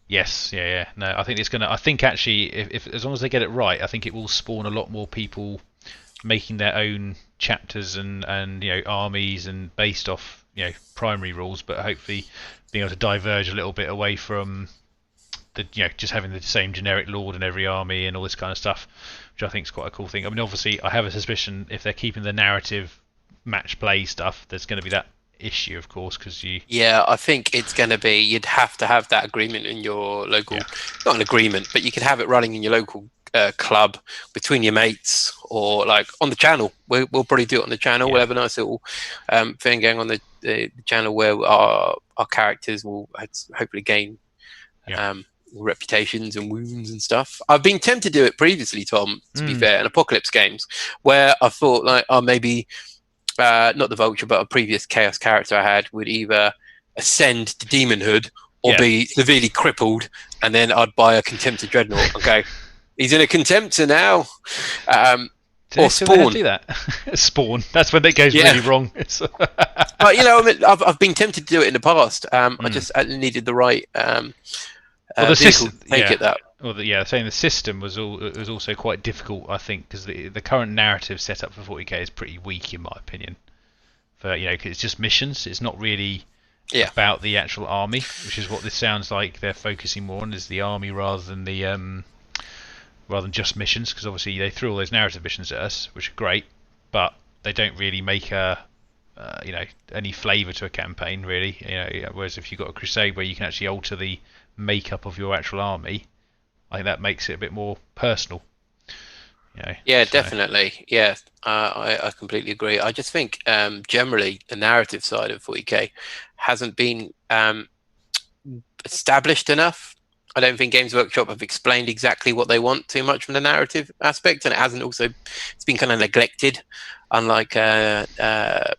Speaker 1: Yes, yeah. No, I think it's gonna. I think actually, if as long as they get it right, I think it will spawn a lot more people making their own chapters and armies and based off primary rules, but hopefully being able to diverge a little bit away from the just having the same generic lord in every army and all this kind of stuff, which I think is quite a cool thing. I mean, obviously, I have a suspicion if they're keeping the narrative match play stuff, there's going to be that issue, of course, because you.
Speaker 2: Yeah, I think it's going to be. You'd have to have that agreement in your local.
Speaker 1: Yeah.
Speaker 2: Not an agreement, but you could have it running in your local club between your mates, or like on the channel. We'll probably do it on the channel.
Speaker 1: Yeah.
Speaker 2: We'll have a nice little thing going on the channel where our characters will hopefully gain reputations and wounds and stuff. I've been tempted to do it previously, Tom, to be fair, in Apocalypse games, where I thought like, maybe not the Vulture, but a previous Chaos character I had would either ascend to demonhood or be severely crippled, and then I'd buy a Contemptor Dreadnought. Okay, he's in a Contemptor now. Or Spawn.
Speaker 1: Do that? Spawn. That's when it goes really wrong.
Speaker 2: But I mean, I've been tempted to do it in the past. I needed the right
Speaker 1: the system
Speaker 2: to take it that.
Speaker 1: Well, saying the system was also quite difficult, I think, because the current narrative setup for 40k is pretty weak, in my opinion. For 'cause it's just missions. It's not really about the actual army, which is what this sounds like. They're focusing more on is the army rather than just missions. Because obviously they threw all those narrative missions at us, which are great, but they don't really make any flavour to a campaign, really. Whereas if you've got a crusade where you can actually alter the makeup of your actual army, I think that makes it a bit more personal.
Speaker 2: Definitely. Yeah, I completely agree. I just think generally the narrative side of 40k hasn't been established enough. I don't think Games Workshop have explained exactly what they want too much from the narrative aspect, and it's been kind of neglected. Unlike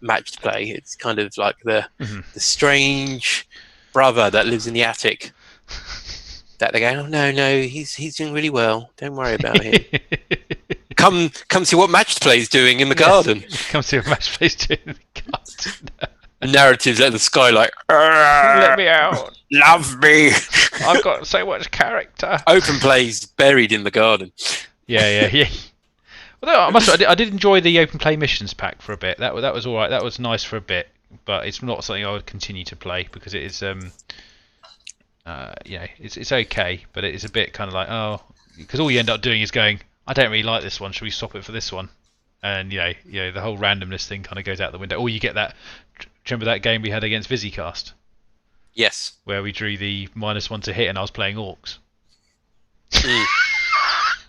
Speaker 2: matched play, it's kind of like the strange brother that lives in the attic. That they go, oh, no, he's doing really well. Don't worry about him. Come see what matched play is doing in the garden.
Speaker 1: Come see what matched play is doing in the garden.
Speaker 2: Narratives at the sky like,
Speaker 1: let me out.
Speaker 2: Love me.
Speaker 1: I've got so much character.
Speaker 2: Open plays buried in the garden.
Speaker 1: Yeah. Although I did enjoy the open play missions pack for a bit. That was all right. That was nice for a bit, but it's not something I would continue to play because it is it's okay, but it is a bit kind of like because all you end up doing is going, I don't really like this one. Should we swap it for this one? And the whole randomness thing kind of goes out the window. Or you get that. Do you remember that game we had against Visicast?
Speaker 2: Yes.
Speaker 1: Where we drew the -1 to hit, and I was playing orcs.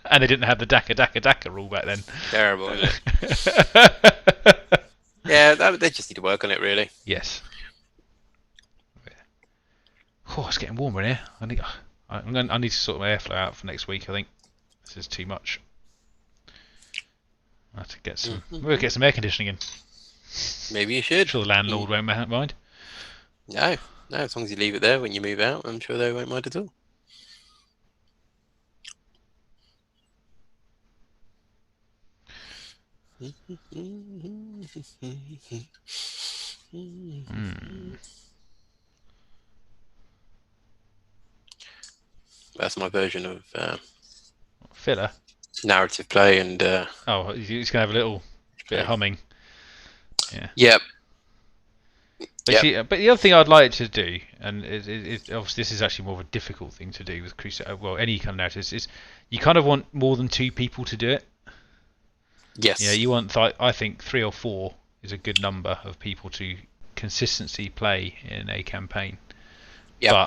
Speaker 1: And they didn't have the Daka rule back then.
Speaker 2: Terrible, isn't it? Yeah, they just need to work on it, really.
Speaker 1: Yes. Oh, it's getting warmer in here. I need to sort my airflow out for next week. I think this is too much. I have to get some. We'll get some air conditioning in.
Speaker 2: Maybe you should.
Speaker 1: I'm sure the landlord won't mind.
Speaker 2: No, as long as you leave it there when you move out, I'm sure they won't mind at all. That's my version of
Speaker 1: filler
Speaker 2: narrative play and
Speaker 1: he's gonna have a little bit of humming.
Speaker 2: Yep.
Speaker 1: But the other thing I'd like to do, and obviously this is actually more of a difficult thing to do with Crusade, any kind of narratives, is you kind of want more than 2 people to do it.
Speaker 2: Yes.
Speaker 1: You want, I think 3 or 4 is a good number of people to consistently play in a campaign.
Speaker 2: Yeah.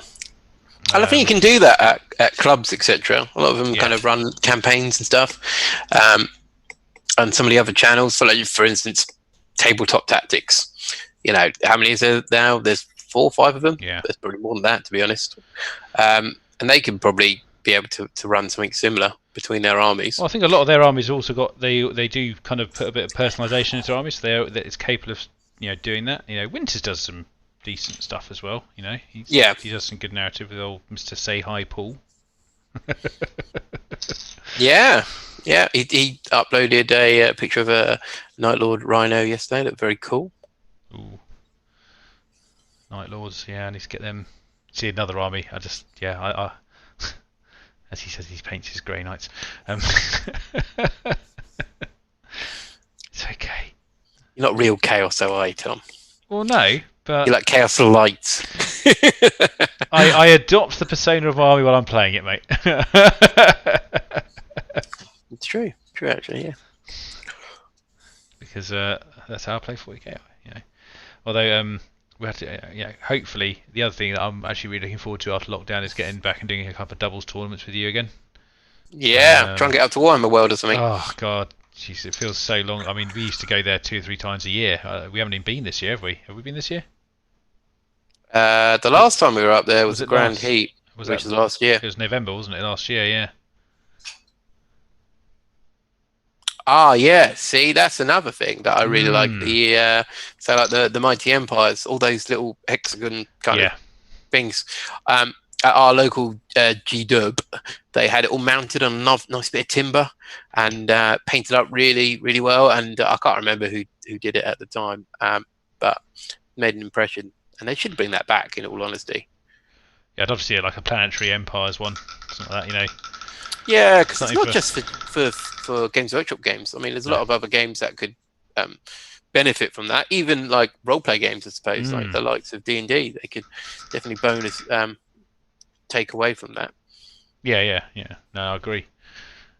Speaker 2: And I think you can do that at clubs, etc. A lot of them kind of run campaigns and stuff. And some of the other channels, so like, for instance, Tabletop Tactics. How many is there now? There's 4 or 5 of them.
Speaker 1: Yeah.
Speaker 2: There's probably more than that, to be honest. And they can probably be able to run something similar between their armies.
Speaker 1: Well, I think a lot of their armies also got they do kind of put a bit of personalisation into their armies. It's capable of doing that. Winters does some decent stuff as well. He does some good narrative with old Mr. Say Hi Paul.
Speaker 2: Yeah, he uploaded a picture of a Night Lord Rhino yesterday. Looked very cool.
Speaker 1: Ooh. Night Lords, yeah, I need to get them. See another army. I as he says, he paints his Grey Knights. It's okay.
Speaker 2: You're not real chaos, though, are you, Tom?
Speaker 1: Well, no, but
Speaker 2: You're like chaos lights.
Speaker 1: I adopt the persona of my army while I'm playing it, mate.
Speaker 2: It's true. True, actually, yeah.
Speaker 1: Because that's how I play 40k. You know. Although we have to, hopefully the other thing that I'm actually really looking forward to after lockdown is getting back and doing a couple of doubles tournaments with you again.
Speaker 2: Yeah, try and get up to Warhammer World or something.
Speaker 1: Oh God, jeez, it feels so long. I mean, we used to go there 2 or 3 times a year. We haven't even been this year, have we? Have we been this year?
Speaker 2: The last time we were up there was the Grand
Speaker 1: last?
Speaker 2: Heat,
Speaker 1: Was
Speaker 2: which
Speaker 1: that,
Speaker 2: was last year.
Speaker 1: It was November, wasn't it? Last year, yeah.
Speaker 2: Ah, yeah. See, that's another thing that I really like. The Mighty Empires, all those little hexagon kind of things. At our local G-Dub, they had it all mounted on a nice bit of timber and painted up really, really well. And I can't remember who did it at the time, but made an impression. And they should bring that back, in all honesty.
Speaker 1: Yeah, I'd love to see it like a Planetary Empires one, something like that, you know.
Speaker 2: Yeah, because it's not just for Games Workshop games. I mean, there's a lot of other games that could benefit from that. Even like role-play games, I suppose, like the likes of D&D, they could definitely bonus take away from that.
Speaker 1: Yeah. No, I agree.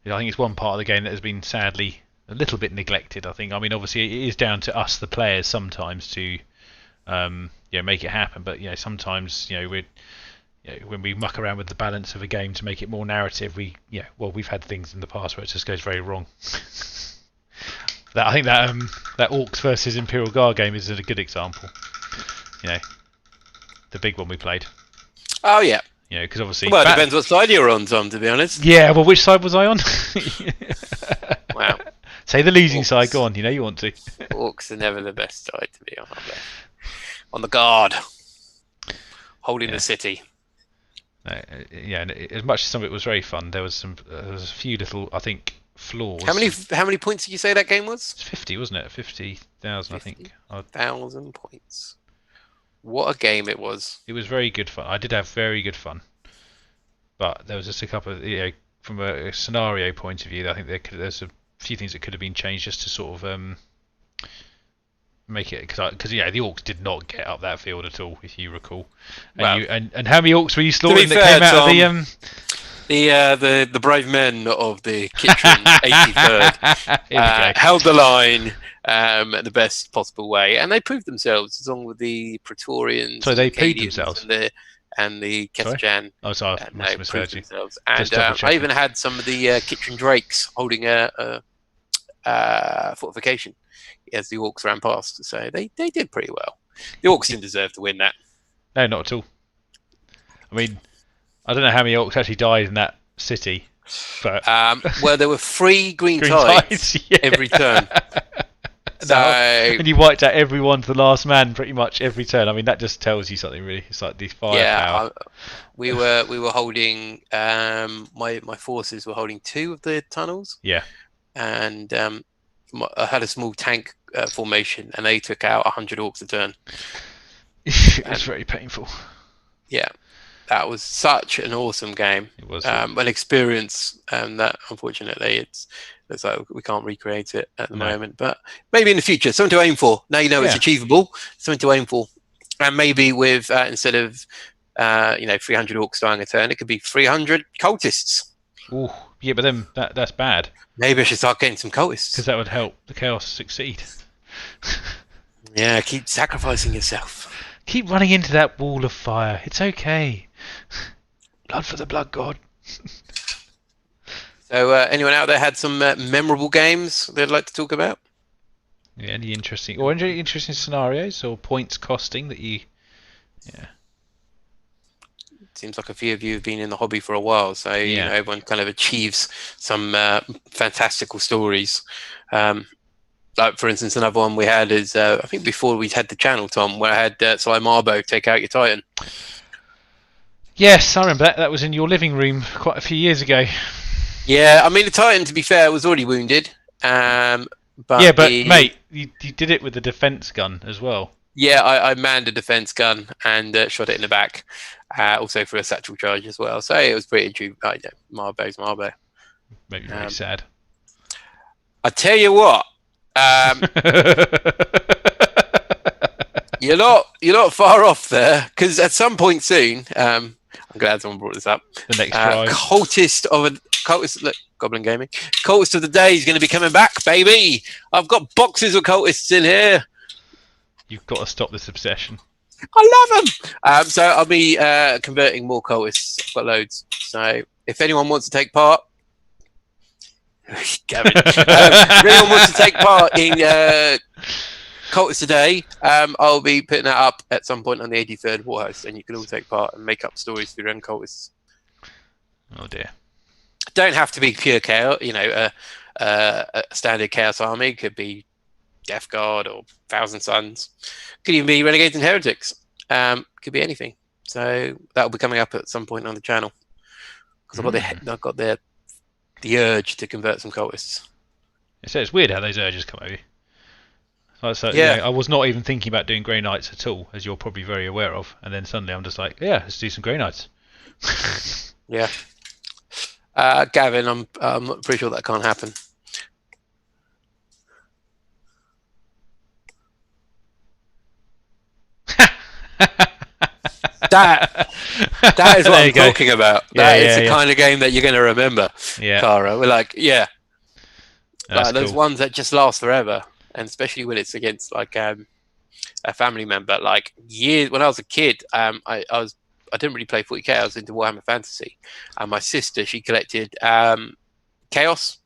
Speaker 1: I think it's one part of the game that has been sadly a little bit neglected. I think. I mean, obviously, it is down to us, the players, sometimes to make it happen. But sometimes when we muck around with the balance of a game to make it more narrative, we've had things in the past where it just goes very wrong. I think that Orcs versus Imperial Guard game is a good example. The big one we played.
Speaker 2: Oh yeah.
Speaker 1: Because obviously.
Speaker 2: Well, it depends what side you're on, Tom. To be honest.
Speaker 1: Yeah. Well, which side was I on?
Speaker 2: Wow.
Speaker 1: Say the losing side. Go on. You want to.
Speaker 2: Orcs are never the best side to be on. On the guard, holding the city.
Speaker 1: And as much as some of it was very fun, there was a few little, I think, flaws.
Speaker 2: How many points did you say that game was?
Speaker 1: It's 50, wasn't it? 50,000, I think.
Speaker 2: 1,000 points. What a game it was!
Speaker 1: It was very good fun. I did have very good fun, but there was just a couple of, from a scenario point of view, I think there's a few things that could have been changed just to sort of make it, because the Orcs did not get up that field at all, if you recall. And how many Orcs were you slaughtering that came out
Speaker 2: Tom,
Speaker 1: of
Speaker 2: the brave men of the Kitchen 83rd held the line the best possible way, and they proved themselves along with the Praetorians.
Speaker 1: So they proved themselves.
Speaker 2: And the Kesjan.
Speaker 1: Oh, sorry, I must have misheard you.
Speaker 2: And I even had some of the Kitchen Drakes holding a fortification as the Orcs ran past. So they did pretty well. The Orcs didn't deserve to win that.
Speaker 1: No, not at all. I mean, I don't know how many Orcs actually died in that city, but
Speaker 2: well, there were 3 green tides every turn. So,
Speaker 1: and you wiped out everyone to the last man pretty much every turn. I mean, that just tells you something, really. It's like the firepower.
Speaker 2: Yeah, we were holding. My forces were holding 2 of the tunnels.
Speaker 1: Yeah,
Speaker 2: and I had a small tank formation, and they took out 100 Orcs a turn.
Speaker 1: It's very painful.
Speaker 2: Yeah, that was such an awesome game.
Speaker 1: It was
Speaker 2: an experience, that unfortunately it's like we can't recreate it at the moment, but maybe in the future, something to aim for. Now you know it's achievable, something to aim for, and maybe with instead of 300 Orcs dying a turn, it could be 300 cultists.
Speaker 1: Ooh, yeah, but then that's bad.
Speaker 2: Maybe I should start getting some cultists,
Speaker 1: because that would help the chaos succeed.
Speaker 2: Yeah, keep sacrificing yourself.
Speaker 1: Keep running into that wall of fire. It's okay. Blood for the blood god.
Speaker 2: So, anyone out there had some memorable games they'd like to talk about?
Speaker 1: Yeah, any interesting scenarios or points costing that you? Yeah.
Speaker 2: Seems like a few of you have been in the hobby for a while, so everyone kind of achieves some fantastical stories. Like, for instance, another one we had is I think before we had the channel, Tom, where I had Sly Marbo take out your Titan.
Speaker 1: Yes, I remember that. That was in your living room quite a few years ago.
Speaker 2: Yeah, I mean the Titan, to be fair, was already wounded. But
Speaker 1: mate, you did it with the defense gun as well.
Speaker 2: Yeah, I manned a defense gun and shot it in the back. Also for a satchel charge as well. So it was pretty true. Yeah, Marbo's Marbo.
Speaker 1: Made me very sad.
Speaker 2: I tell you what, you're not far off there, because at some point soon, I'm glad someone brought this up.
Speaker 1: The next drive.
Speaker 2: Cultist, look, Goblin Gaming. Cultist of the Day is going to be coming back, baby. I've got boxes of cultists in here.
Speaker 1: You've got to stop this obsession.
Speaker 2: I love them. So I'll be converting more cultists. I've got loads. So if anyone wants to take part, Gavin, if anyone wants to take part in Cultists Today, I'll be putting that up at some point on the 83rd Warhost, and you can all take part and make up stories for your own cultists.
Speaker 1: Oh dear.
Speaker 2: Don't have to be pure chaos. You know, a standard chaos army could be Death Guard or Thousand Suns. Could even be Renegades and Heretics. Could be anything. So that'll be coming up at some point on the channel, because I've got the urge to convert some cultists.
Speaker 1: So it's weird how those urges come over you. So,
Speaker 2: yeah.
Speaker 1: You know, I was not even thinking about doing Grey Knights at all, as you're probably very aware of, and then suddenly I'm just like, yeah, let's do some Grey Knights.
Speaker 2: Yeah. Gavin, I'm pretty sure that can't happen. That is what I'm talking about. That is the kind of game that you're going to remember, Cara. We're like, yeah. Like, those ones that just last forever, and especially when it's against like a family member. Like when I was a kid, I didn't really play 40k. I was into Warhammer Fantasy, and my sister, she collected Chaos.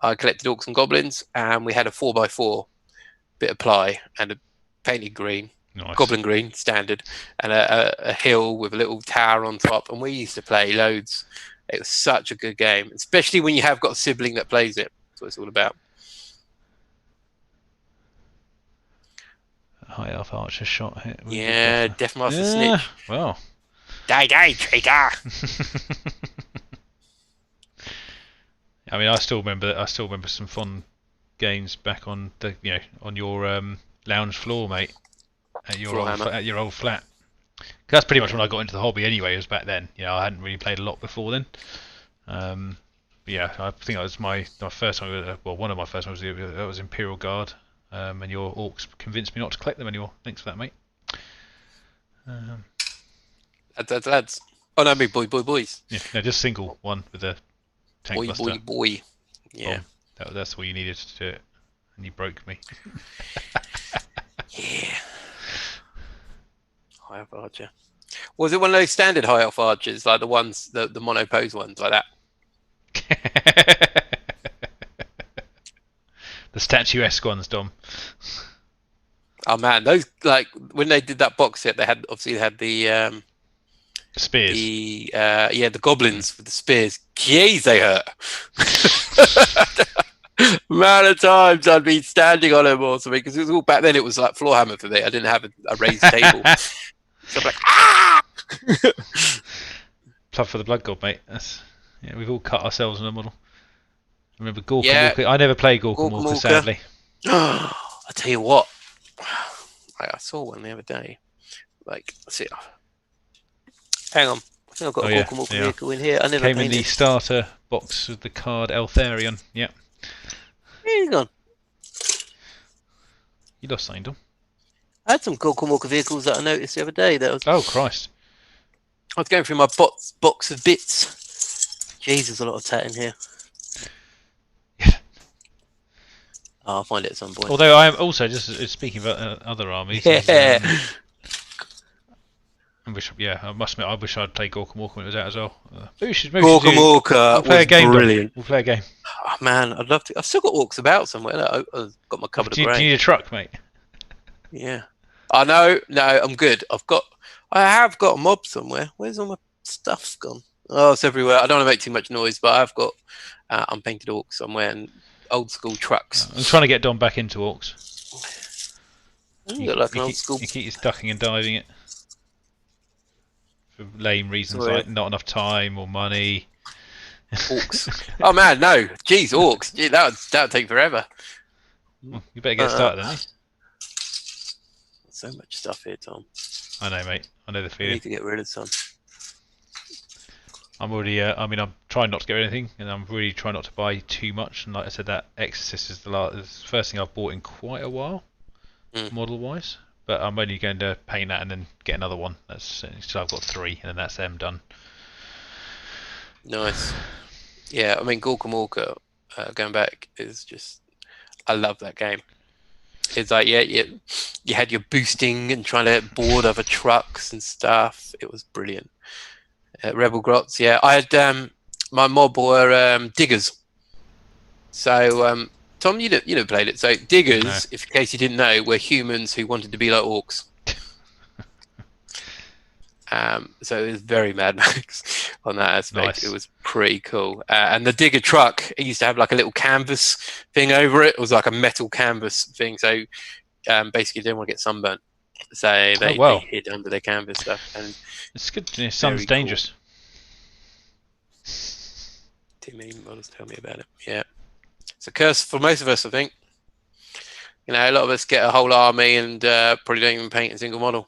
Speaker 2: I collected Orcs and Goblins, and we had a 4x4 bit of ply and a painted green.
Speaker 1: Nice.
Speaker 2: Goblin green standard, and a hill with a little tower on top, and we used to play loads. It was such a good game, especially when you have got a sibling that plays it. That's what it's all about.
Speaker 1: High elf archer shot hit.
Speaker 2: Yeah, Deathmaster Snitch.
Speaker 1: Well.
Speaker 2: Die, traitor.
Speaker 1: I mean, I still remember some fun games back on on your lounge floor, mate. At your old flat. That's pretty much when I got into the hobby anyway. It was back then. You know, I hadn't really played a lot before then. Yeah, I think that was my first time. Well, one of my first ones was Imperial Guard, and your orcs convinced me not to collect them anymore. Thanks for that, mate.
Speaker 2: Lads. Oh no, I mean boys.
Speaker 1: Yeah, no, just single one with a tank buster.
Speaker 2: Boy. Yeah.
Speaker 1: That's all you needed to do it, and you broke me.
Speaker 2: Yeah. High elf archer. Was it one of those standard high elf archers, like the ones, the monopose ones, like that?
Speaker 1: The statuesque ones, Dom.
Speaker 2: Oh man, those, like when they did that box set, they had the
Speaker 1: spears.
Speaker 2: The goblins with the spears. Jeez, they hurt. Amount of times I'd be standing on them or something, because it was all back then. It was like floor hammer for me. I didn't have a raised table, so I'm like, ah!
Speaker 1: Plug for the blood god, mate. We've all cut ourselves on a model. Remember Gorka Walker? I never played Gorka Walker, sadly.
Speaker 2: I tell you what, I saw one the other day. Like, let's see. Hang on, I think I've got a Gorka Walker vehicle in here. I never
Speaker 1: came in the starter box with the card Eltharion. Yeah.
Speaker 2: Hang on.
Speaker 1: You lost something, Dom.
Speaker 2: I had some Gorka Walker vehicles that I noticed the other day.
Speaker 1: Oh Christ!
Speaker 2: I was going through my box of bits. Jeez, there's a lot of tat in here. I'll find it at some point.
Speaker 1: Although I am also, just speaking about other armies.
Speaker 2: Yeah.
Speaker 1: I must admit, I wish I'd played Gorka Walker when it was out as well.
Speaker 2: Gorka Walker was brilliant.
Speaker 1: We'll play a game.
Speaker 2: Oh man, I'd love to. I've still got orcs about somewhere. I've got my cupboard of grain.
Speaker 1: Do you need a truck, mate?
Speaker 2: Yeah. Oh no, I'm good. I have got a mob somewhere. Where's all my stuff gone? Oh, it's everywhere. I don't want to make too much noise, but I've got unpainted orcs somewhere and old school trucks.
Speaker 1: I'm trying to get Dom back into orcs.
Speaker 2: You got like an old school.
Speaker 1: You keep ducking and diving it for lame reasons, like not enough time or money.
Speaker 2: Orcs. Oh man, no. Jeez, orcs. Gee, that would take forever.
Speaker 1: Well, you better get started, then.
Speaker 2: so much stuff here, Tom.
Speaker 1: I know, mate. I know the
Speaker 2: I
Speaker 1: feeling.
Speaker 2: need to get rid of some.
Speaker 1: I'm already. I mean, I'm trying not to get anything, and I'm really trying not to buy too much. And like I said, that Exorcist is the first thing I've bought in quite a while, model-wise. But I'm only going to paint that and then get another one. So I've got 3, and then that's them done.
Speaker 2: Nice. Yeah, I mean, Gorka Morka, going back, is just... I love that game. It's like, you had your boosting and trying to board other trucks and stuff. It was brilliant. Rebel Grots, yeah. I had... my mob were diggers. So, Tom, you never played it. So, diggers,
Speaker 1: No.
Speaker 2: if in case you didn't know, were humans who wanted to be like orcs. So it was very Mad Max on that aspect.
Speaker 1: Nice.
Speaker 2: It was pretty cool. And the digger truck, it used to have like a little canvas thing over it. It was like a metal canvas thing. So basically, they didn't want to get sunburnt. So they hid under their canvas stuff. And
Speaker 1: it's good. Sun's dangerous.
Speaker 2: Timmy models tell me about it. Yeah, it's a curse for most of us, I think. You know, a lot of us get a whole army and probably don't even paint a single model.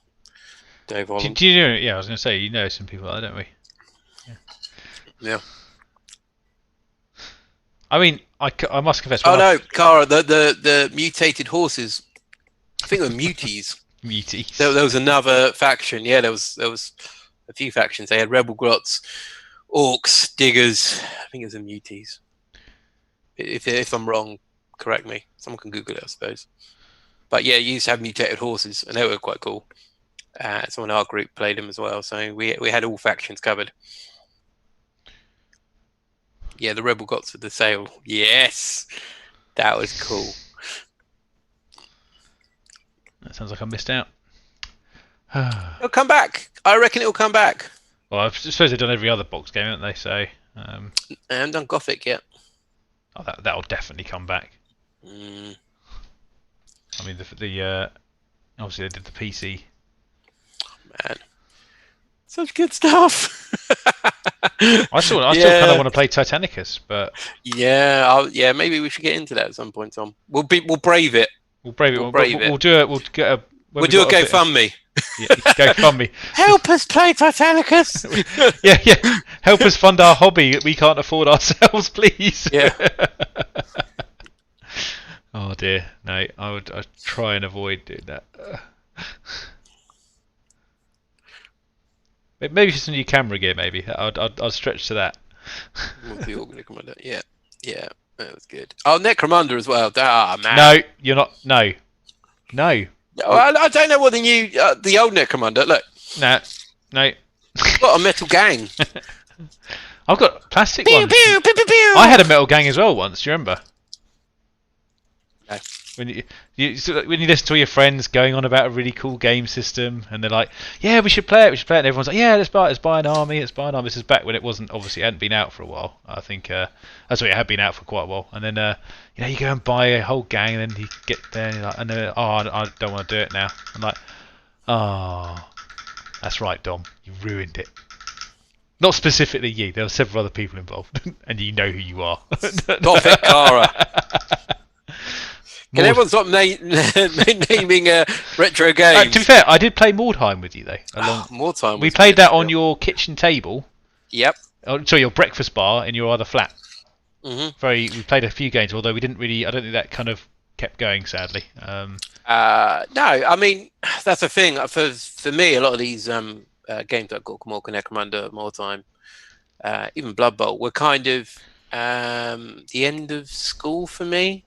Speaker 1: Do you know? Yeah, I was going to say, you know some people like that, don't we?
Speaker 2: Yeah.
Speaker 1: I mean, I must confess.
Speaker 2: Oh no, Cara, the mutated horses. I think they were muties.
Speaker 1: Muties.
Speaker 2: There was another faction. Yeah, there was a few factions. They had Rebel Grots, Orcs, Diggers. I think it was the muties. If I'm wrong, correct me. Someone can Google it, I suppose. But yeah, you used to have mutated horses, and they were quite cool. Someone in our group played them as well, so we had all factions covered. Yeah, the Rebel Gots with the sail. Yes, that was cool.
Speaker 1: That sounds like I missed out.
Speaker 2: It'll come back. I reckon it'll come back.
Speaker 1: Well, I suppose they've done every other box game, haven't they? So.
Speaker 2: I haven't done Gothic yet.
Speaker 1: Oh, that'll definitely come back. I mean, the obviously they did the PC.
Speaker 2: Man, such good stuff.
Speaker 1: I still kind of want to play Titanicus, but
Speaker 2: yeah, maybe we should get into that at some point, Tom. We'll brave it.
Speaker 1: We'll brave it. We'll do it. We'll do a
Speaker 2: GoFundMe.
Speaker 1: Yeah, GoFundMe.
Speaker 2: Help us play Titanicus.
Speaker 1: yeah. Help us fund our hobby that we can't afford ourselves, please.
Speaker 2: Yeah.
Speaker 1: Oh dear, no. I'd try and avoid doing that. Maybe just a new camera gear. Maybe I'd stretch to that.
Speaker 2: Yeah, that was good. Oh, Necromunda as well. Ah, man.
Speaker 1: No, you're not. No.
Speaker 2: Well, I don't know what the new, the old Necromunda. Look.
Speaker 1: No.
Speaker 2: I've got a metal gang.
Speaker 1: I've got plastic
Speaker 2: pew,
Speaker 1: ones.
Speaker 2: pew, pew, pew, pew.
Speaker 1: I had a metal gang as well once. Do you remember?
Speaker 2: No.
Speaker 1: When you listen to all your friends going on about a really cool game system, and they're like, "Yeah, we should play it," and everyone's like, "Yeah, let's buy an army. Let's buy an army." This is back when it wasn't, obviously, it hadn't been out for a while. I think that's what it had been out for quite a while. And then you go and buy a whole gang, and then you get there, and you're like, and then I don't want to do it now. I'm like, oh, that's right, Dom, you ruined it. Not specifically you. There were several other people involved, and you know who you are.
Speaker 2: Stop it, Cara. Can everyone stop naming retro games?
Speaker 1: To be fair, I did play Mordheim with you though.
Speaker 2: Mordheim.
Speaker 1: We played that on your kitchen table.
Speaker 2: Yep.
Speaker 1: Sorry, your breakfast bar in your other flat.
Speaker 2: Mm-hmm.
Speaker 1: We played a few games, although we didn't really. I don't think that kind of kept going, sadly.
Speaker 2: No, I mean that's the thing. For me, a lot of these games like Gorkamork and Necromunda, Mordheim, even Blood Bowl, were kind of the end of school for me.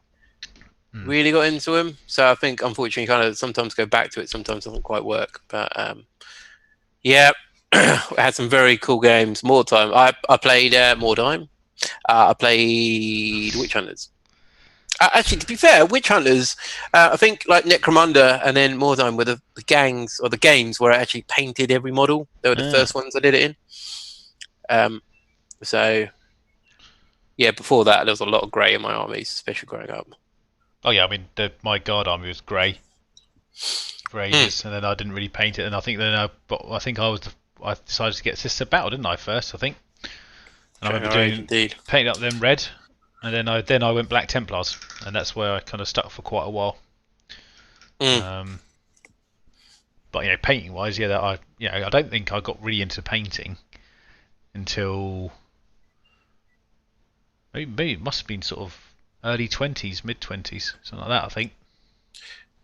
Speaker 2: Really got into him, so I think unfortunately kind of sometimes go back to it, sometimes doesn't quite work, but yeah. I had some very cool games. Mordheim, I played Mordheim. I played Witch Hunters. Actually, to be fair, Witch Hunters, I think like Necromunda and then Mordheim were the gangs or the games where I actually painted every model. They were the first ones I did it in. So yeah, before that there was a lot of grey in my armies, especially growing up.
Speaker 1: Oh yeah, I mean my guard army was grey for ages, and then I didn't really paint it. And I think I decided to get Sister Battle, didn't I? First, I think. And I remember painting up them red, and then I went Black Templars, and that's where I kind of stuck for quite a while. But painting wise, that I don't think I got really into painting until maybe it must have been sort of early 20s, mid 20s, something like that. I think.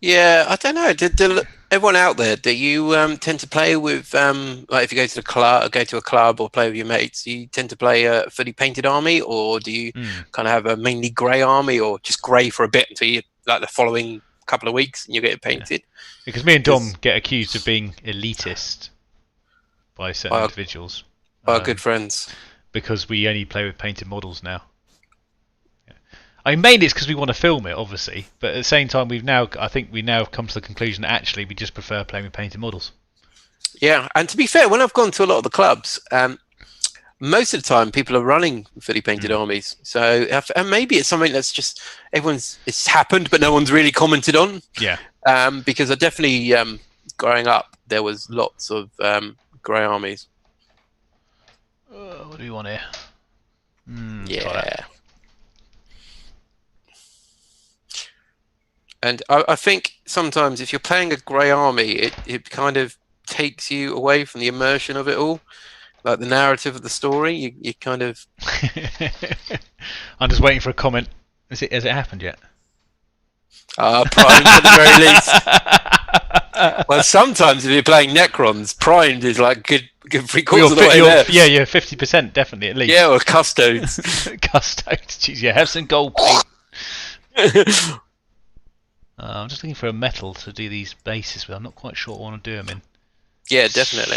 Speaker 2: Yeah, I don't know. Do everyone out there, do you tend to play with like if you go to a club or play with your mates, do you tend to play a fully painted army, or do you kind of have a mainly grey army, or just grey for a bit until you like the following couple of weeks and you get it painted?
Speaker 1: Because me and Dom get accused of being elitist by certain individuals.
Speaker 2: Our good friends.
Speaker 1: Because we only play with painted models now. I mean, mainly it's because we want to film it, obviously, but at the same time, I think we now have come to the conclusion that actually we just prefer playing with painted models.
Speaker 2: Yeah, and to be fair, when I've gone to a lot of the clubs, most of the time people are running fully painted armies. So and maybe it's something that's just it's happened, but no one's really commented on.
Speaker 1: Yeah.
Speaker 2: Because I definitely growing up, there was lots of grey armies.
Speaker 1: What do we want here?
Speaker 2: Yeah. And I think sometimes if you're playing a grey army, it kind of takes you away from the immersion of it all, like the narrative of the story. You kind of.
Speaker 1: I'm just waiting for a comment. Has it happened yet?
Speaker 2: Primed at the very least. Well, sometimes if you're playing Necrons, primed is like good 3/4 of the way there.
Speaker 1: Yeah, you're 50% definitely at least.
Speaker 2: Yeah, or custodes.
Speaker 1: Custodes. Jeez, yeah, have some gold paint. I'm just looking for a metal to do these bases with. I'm not quite sure what I want to do them in.
Speaker 2: Yeah, definitely.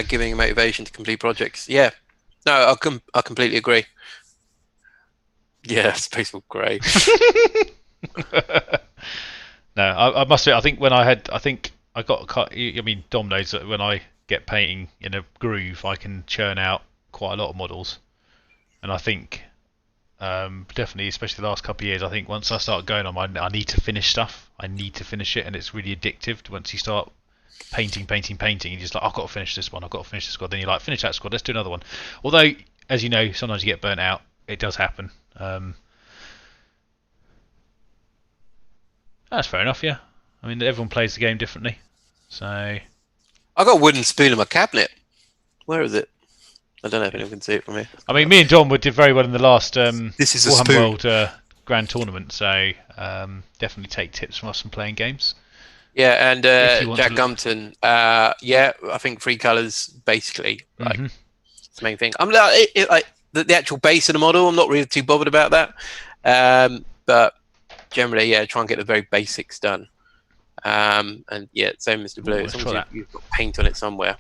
Speaker 2: Giving motivation to complete projects. Yeah. No, I completely agree. Yeah, Space Wolf Grey.
Speaker 1: No, I must say, I think I got. I mean, Dom knows that when I get painting in a groove, I can churn out quite a lot of models, and I think. Definitely, especially the last couple of years, I think once I start going on, I need to finish stuff. I need to finish it, and it's really addictive. Once you start painting, you're just like, I've got to finish this one, I've got to finish this squad. Then you're like, finish that squad, let's do another one. Although, as you know, sometimes you get burnt out. It does happen. That's fair enough, yeah. I mean, everyone plays the game differently. So
Speaker 2: I got a wooden spoon in my cabinet. Where is it? I don't know if anyone can see it from here.
Speaker 1: I mean, me and Dom did very well in the last
Speaker 2: this is a
Speaker 1: Warhammer World Grand Tournament, so definitely take tips from us from playing games.
Speaker 2: Yeah, and Jack Gumpton, yeah, I think 3 colours basically, like it's the main thing. I'm like the actual base of the model. I'm not really too bothered about that, but generally, yeah, try and get the very basics done. And yeah, same as the blue. As long as you've got paint on it somewhere,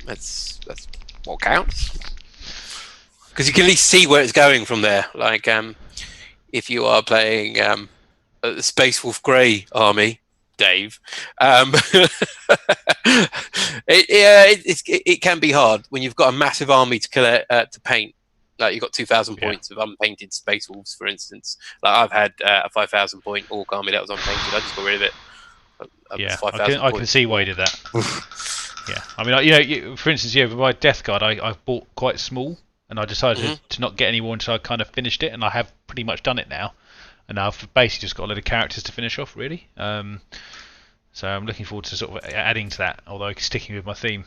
Speaker 2: that's what counts. Because you can at least see where it's going from there. Like, if you are playing the Space Wolf Grey army, Dave, it can be hard when you've got a massive army to paint. Like you've got 2,000 points of unpainted Space Wolves, for instance. Like I've had a 5,000 point Orc army that was unpainted. I just got rid of it.
Speaker 1: Yeah, I can see why you did that. Yeah, I mean, for instance, with my Death Guard, I bought quite small, and I decided to not get any more until I kind of finished it, and I have pretty much done it now. And now I've basically just got a load of characters to finish off, really. So I'm looking forward to sort of adding to that, although sticking with my theme.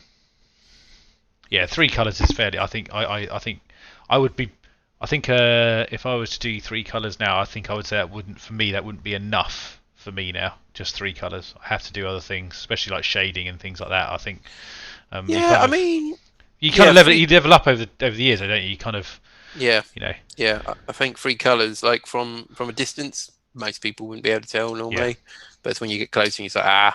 Speaker 1: Yeah, 3 colours is fairly. I think I would be. I think if I was to do 3 colours now, I think I would say that wouldn't be enough for me now. Just 3 colours. I have to do other things, especially like shading and things like that. I think.
Speaker 2: I mean,
Speaker 1: you kind of level up over the years, don't you? You kind of.
Speaker 2: Yeah. Yeah, I think 3 colours, like from a distance, most people wouldn't be able to tell normally. Yeah. But it's when you get closer, and you're like,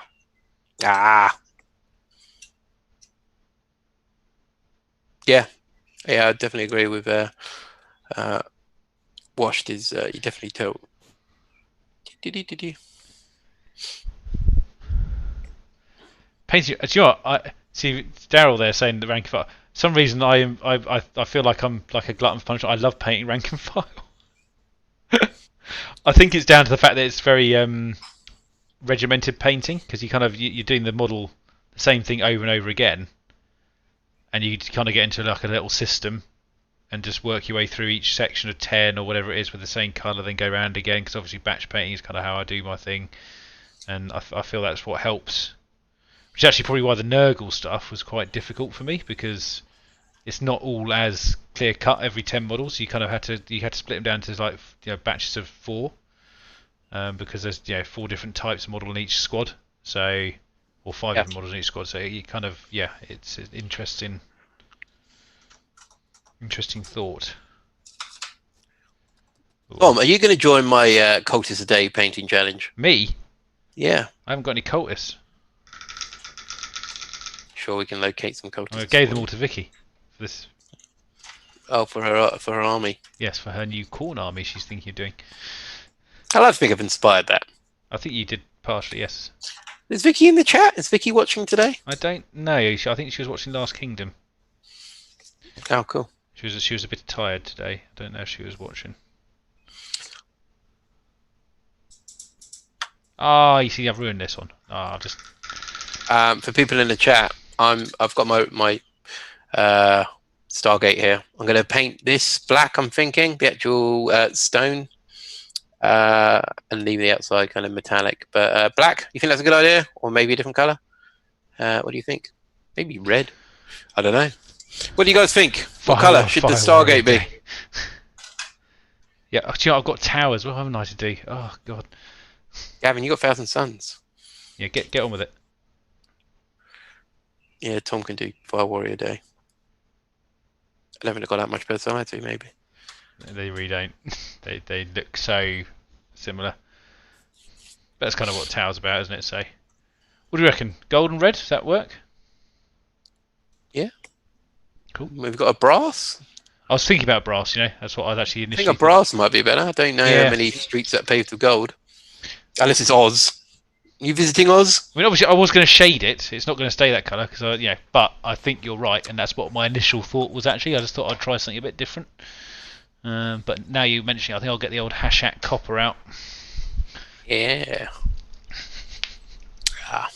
Speaker 2: Yeah, I definitely agree with washed is you definitely tell.
Speaker 1: Painting. Do you know what? I see Daryl there saying the rank and file. For some reason, I feel like I'm like a glutton for punishment. I love painting rank and file. I think it's down to the fact that it's very regimented painting, because you're doing the model the same thing over and over again, and you kind of get into like a little system and just work your way through each section of 10 or whatever it is with the same colour, then go around again, because obviously batch painting is kind of how I do my thing. and I feel that's what helps. Which is actually probably why the Nurgle stuff was quite difficult for me, because it's not all as clear cut every 10 models. You kind of had to split them down to like batches of 4, because there's 4 different types of model in each squad. So, or 5 different models in each squad. So you kind of it's an interesting thought.
Speaker 2: Tom, are you going to join my Cultist a Day painting challenge?
Speaker 1: Me?
Speaker 2: Yeah.
Speaker 1: I haven't got any cultists.
Speaker 2: Sure, we can locate some cultists.
Speaker 1: I gave them all to Vicky for this.
Speaker 2: Oh, for her army.
Speaker 1: Yes, for her new corn army she's thinking of doing.
Speaker 2: I like to think I've inspired that.
Speaker 1: I think you did partially, yes.
Speaker 2: Is Vicky in the chat? Is Vicky watching today?
Speaker 1: I don't know. I think she was watching Last Kingdom.
Speaker 2: Oh, cool.
Speaker 1: She was a bit tired today. I don't know if she was watching. Ah, you see, I've ruined this one. I'll just.
Speaker 2: For people in the chat, I've got my Stargate here. I'm going to paint this black. I'm thinking the actual stone, and leave the outside kind of metallic. But black. You think that's a good idea, or maybe a different color? What do you think? Maybe red. I don't know. What do you guys think? What color should the Stargate be?
Speaker 1: Yeah, do you know, I've got towers. What haven't I to do? Oh God.
Speaker 2: Gavin, you got 1,000 Suns.
Speaker 1: Yeah, get on with it.
Speaker 2: Yeah, Tom can do Fire Warrior Day. I don't think they've got that much personality, maybe.
Speaker 1: They really don't. They look so similar. That's kind of what Tow's about, isn't it? So, what do you reckon? Gold and red? Does that work?
Speaker 2: Yeah.
Speaker 1: Cool.
Speaker 2: We've got a brass.
Speaker 1: I was thinking about brass. That's what I was actually
Speaker 2: I
Speaker 1: initially.
Speaker 2: think a brass might be better. I don't know how many streets that are paved with gold. Unless it's Oz. Are you visiting Oz?
Speaker 1: I mean, obviously, I was going to shade it. It's not going to stay that colour, because but I think you're right, and that's what my initial thought was. Actually, I just thought I'd try something a bit different. But now you mention it, I think I'll get the old Hashak copper out.
Speaker 2: Yeah. Ah.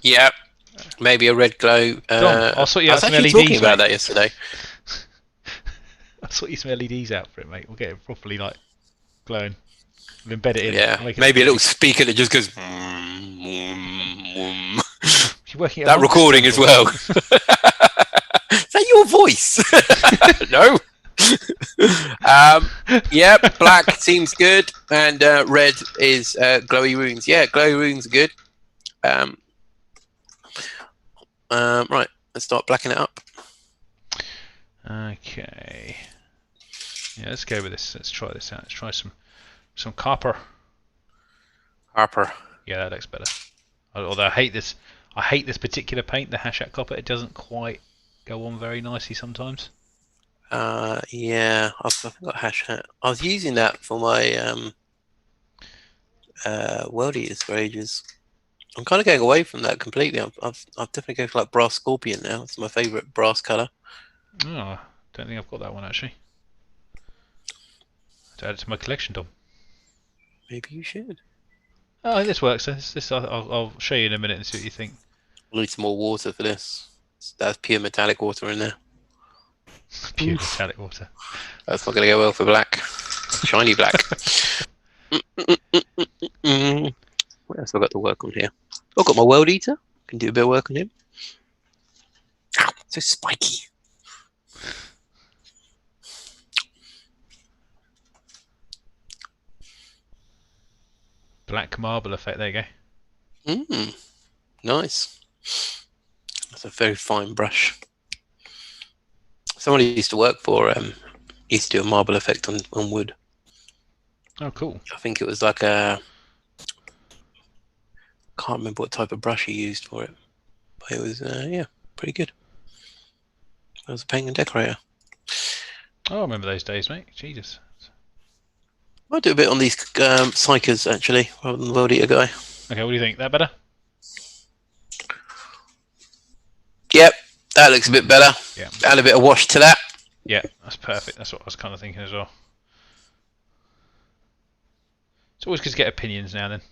Speaker 2: Yeah. Maybe a red glow.
Speaker 1: I'll sort you out some
Speaker 2: I was
Speaker 1: LEDs.
Speaker 2: actually talking about that yesterday.
Speaker 1: I'll sort you some LEDs out for it, mate. We'll get it properly glowing. We'll embed it in.
Speaker 2: Yeah. Maybe a little speaker that just goes. That recording as well. Is that your voice? No. Yeah, black seems good, and red is glowy runes. Yeah, glowy runes are good. Right, let's start blacking it up.
Speaker 1: Okay. Yeah, let's go with this. Let's try this out. Let's try some copper.
Speaker 2: Harper.
Speaker 1: Yeah, that looks better. Although I hate this particular paint, the Hashak copper. It doesn't quite go on very nicely sometimes.
Speaker 2: Yeah, I've got Hashak. I was using that for my World Eaters for ages. I'm kind of going away from that completely. I've definitely go for like brass scorpion now. It's my favourite brass colour.
Speaker 1: Oh, I don't think I've got that one actually. To add it to my collection, Dom.
Speaker 2: Maybe you should.
Speaker 1: Oh, this works. I'll show you in a minute and see what you think.
Speaker 2: We'll need some more water for this. That's pure metallic water in there.
Speaker 1: Pure metallic water.
Speaker 2: That's not going to go well for black. Shiny black. What else have I got to work on here? I've got my World Eater. Can do a bit of work on him. Ow, so spiky.
Speaker 1: Black marble effect. There you
Speaker 2: go. Nice. That's a very fine brush. Someone who used to work for used to do a marble effect on wood.
Speaker 1: Oh, cool.
Speaker 2: I think it was like a. Can't remember what type of brush he used for it, but it was yeah, pretty good. I was a painter and decorator.
Speaker 1: Oh, I remember those days, mate. Jesus.
Speaker 2: Might do a bit on these psychers actually, rather than the World Eater guy.
Speaker 1: Okay, what do you think? That better?
Speaker 2: Yep, that looks a bit better.
Speaker 1: Yeah.
Speaker 2: Add a bit of wash to that.
Speaker 1: Yeah, that's perfect. That's what I was kind of thinking as well. It's always good to get opinions now and then.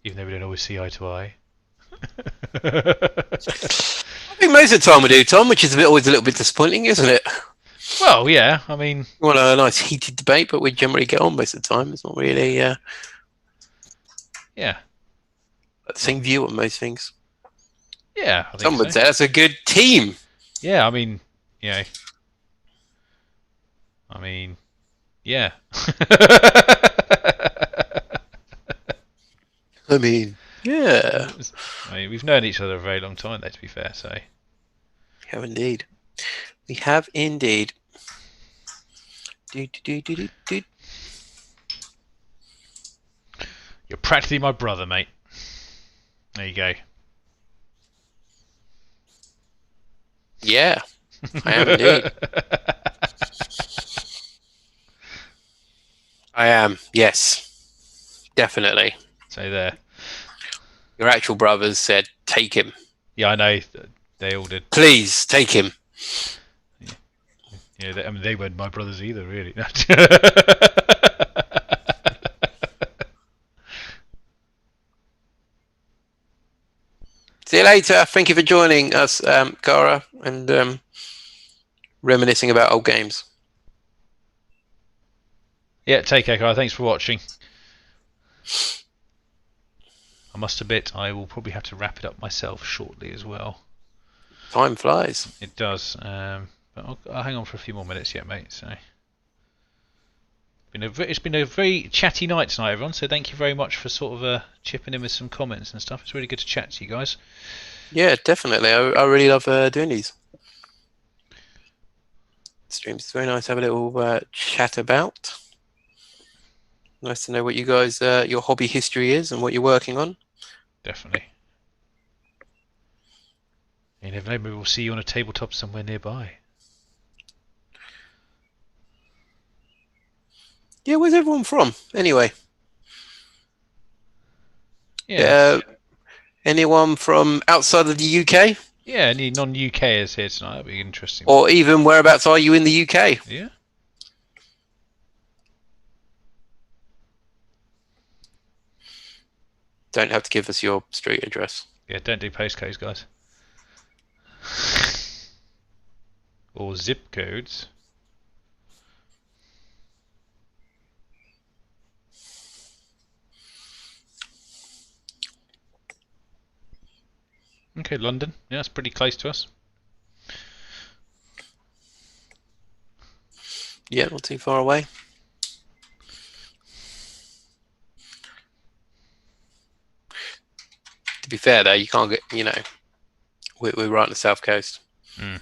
Speaker 1: Even though we don't always see eye to eye.
Speaker 2: I think most of the time we do, Tom, which is always a little bit disappointing, isn't it?
Speaker 1: Well, yeah. I mean,
Speaker 2: We want a nice heated debate, but we generally get on most of the time. It's not really
Speaker 1: yeah.
Speaker 2: the same view on most things.
Speaker 1: Yeah, I think
Speaker 2: Some would
Speaker 1: so.
Speaker 2: say that's a good team.
Speaker 1: Yeah, I mean, yeah. I mean, yeah.
Speaker 2: I mean, yeah.
Speaker 1: I mean, we've known each other a very long time, though, to be fair. So.
Speaker 2: We have indeed. We have indeed. Do, do, do, do, do, do.
Speaker 1: You're practically my brother, mate. There you go.
Speaker 2: Yeah, I am indeed. I am. Yes, definitely.
Speaker 1: So there.
Speaker 2: Your actual brothers said, "Take him."
Speaker 1: Yeah, I know. They all did.
Speaker 2: Please take him.
Speaker 1: Yeah, I mean, they weren't my brothers either, really.
Speaker 2: See you later. Thank you for joining us, Cara, and reminiscing about old games.
Speaker 1: Yeah, take care, guys. Thanks for watching. I must admit, I will probably have to wrap it up myself shortly as well.
Speaker 2: Time flies.
Speaker 1: It does. But I'll hang on for a few more minutes yet, mate. So it's been a very chatty night tonight, everyone. So thank you very much for sort of chipping in with some comments and stuff. It's really good to chat to you guys.
Speaker 2: Yeah, definitely. I really love doing these streams. It's very nice to have a little chat about. Nice to know what you guys, your hobby history is and what you're working on.
Speaker 1: Definitely. You never know, maybe we'll see you on a tabletop somewhere nearby.
Speaker 2: Yeah, where's everyone from? Anyway.
Speaker 1: Yeah.
Speaker 2: Anyone from outside of the UK?
Speaker 1: Yeah, any non-UKers here tonight? That'd be interesting.
Speaker 2: Or even whereabouts are you in the UK?
Speaker 1: Yeah.
Speaker 2: Don't have to give us your street address.
Speaker 1: Yeah, don't do postcodes, guys. Or zip codes. Okay, London. Yeah, that's pretty close to us.
Speaker 2: Yeah, not too far away. To be fair, though, you can't get, we're right on the south coast.
Speaker 1: Mm.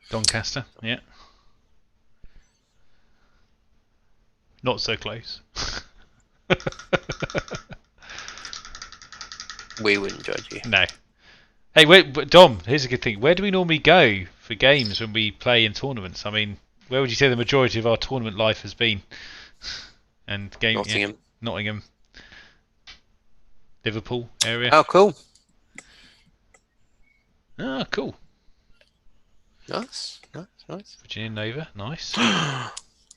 Speaker 1: Doncaster, yeah. Not so close.
Speaker 2: We wouldn't judge you.
Speaker 1: No. Hey, wait, but Dom, here's a good thing. Where do we normally go for games when we play in tournaments? I mean, where would you say the majority of our tournament life has been? And game,
Speaker 2: Nottingham.
Speaker 1: Yeah, Nottingham. Liverpool area.
Speaker 2: Oh, cool.
Speaker 1: Ah, cool.
Speaker 2: Nice.
Speaker 1: Virginia Nova, nice.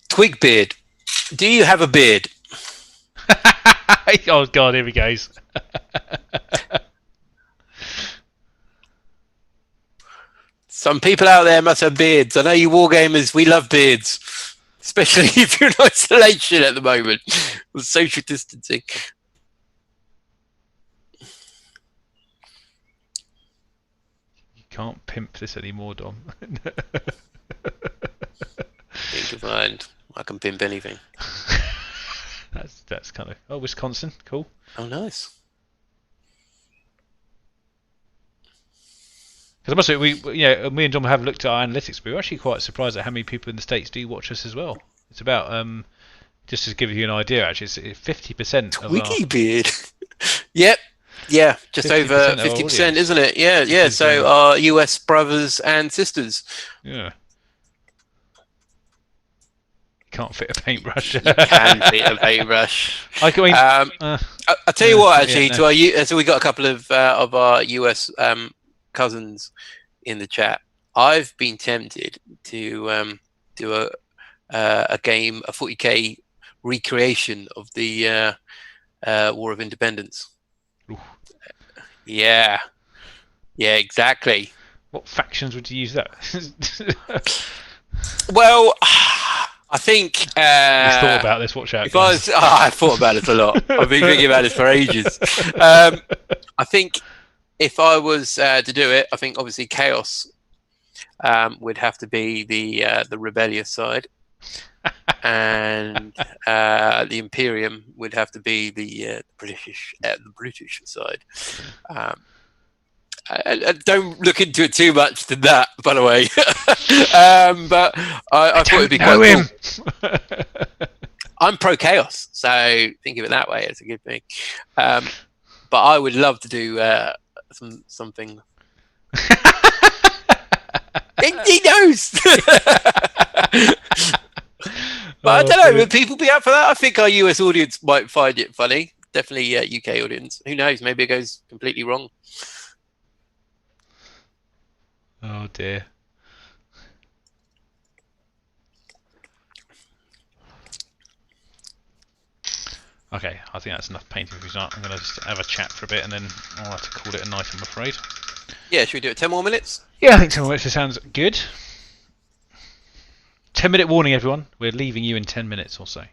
Speaker 2: Twigbeard. Do you have a beard?
Speaker 1: Oh God, here he goes.
Speaker 2: Some people out there must have beards. I know you wargamers, we love beards. Especially if you're in isolation at the moment with social distancing.
Speaker 1: You can't pimp this anymore, Dom.
Speaker 2: Think of mind. I can pimp anything.
Speaker 1: That's kind of Wisconsin, cool.
Speaker 2: Oh, nice.
Speaker 1: Because I must say, me and Dom have looked at our analytics, but we're actually quite surprised at how many people in the States do watch us as well. It's about just to give you an idea, actually, it's 50% of
Speaker 2: Twiggy beard. Yep. Yeah, just over 50%, isn't it? Yeah. So our US brothers and sisters.
Speaker 1: Yeah. Can't fit a paintbrush.
Speaker 2: You can fit a paintbrush.
Speaker 1: I mean,
Speaker 2: I'll tell you what, actually, so we got a couple of our US cousins in the chat. I've been tempted to do a game, a 40k recreation of the War of Independence.
Speaker 1: Ooh.
Speaker 2: Yeah, exactly.
Speaker 1: What factions would you use that?
Speaker 2: Well, I think
Speaker 1: You've thought about this. Watch out,
Speaker 2: if I
Speaker 1: guys.
Speaker 2: was, I thought about this a lot. I've been thinking about this for ages. I think if I was to do it, I think obviously Chaos would have to be the rebellious side, and the Imperium would have to be the British side. I don't look into it too much to that, by the way. But I thought it'd be quite cool. I'm pro chaos, so think of it that way. It's a good thing. But I would love to do something. He knows. But I don't know. Would people be up for that? I think our US audience might find it funny. Definitely UK audience. Who knows? Maybe it goes completely wrong.
Speaker 1: Oh dear. Okay, I think that's enough painting for tonight. I'm going to just have a chat for a bit and then I'll have to call it a night, I'm afraid.
Speaker 2: Yeah, should we do it 10 more minutes?
Speaker 1: Yeah, I think 10 more minutes sounds good. 10-minute warning, everyone. We're leaving you in 10 minutes or so.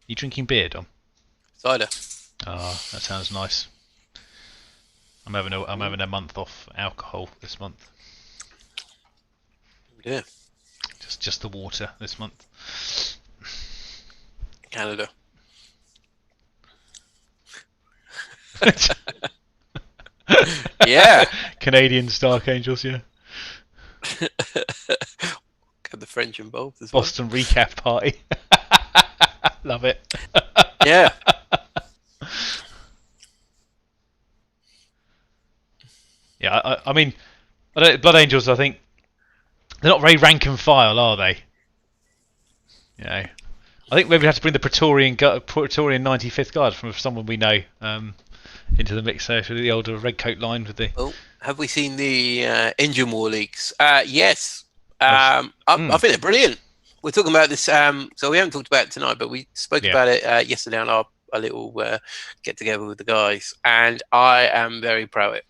Speaker 1: You drinking beer, Dom?
Speaker 2: Cider.
Speaker 1: Ah, that sounds nice. I'm having a month off alcohol this month.
Speaker 2: Yeah.
Speaker 1: Just the water this month.
Speaker 2: Canada. Yeah.
Speaker 1: Canadian Stark Angels, yeah.
Speaker 2: Got the French involved as well.
Speaker 1: Boston recap party. Love it.
Speaker 2: Yeah.
Speaker 1: Yeah, I mean, Blood Angels, I think, they're not very rank and file, are they? You know, I think maybe we have to bring the Praetorian 95th Guard from someone we know into the mix there, the older Redcoat line with the...
Speaker 2: Oh, have we seen the Engine War leaks? Yes. I think they're brilliant. We're talking about this, so we haven't talked about it tonight, but we spoke about it yesterday on our little get-together with the guys, and I am very pro it.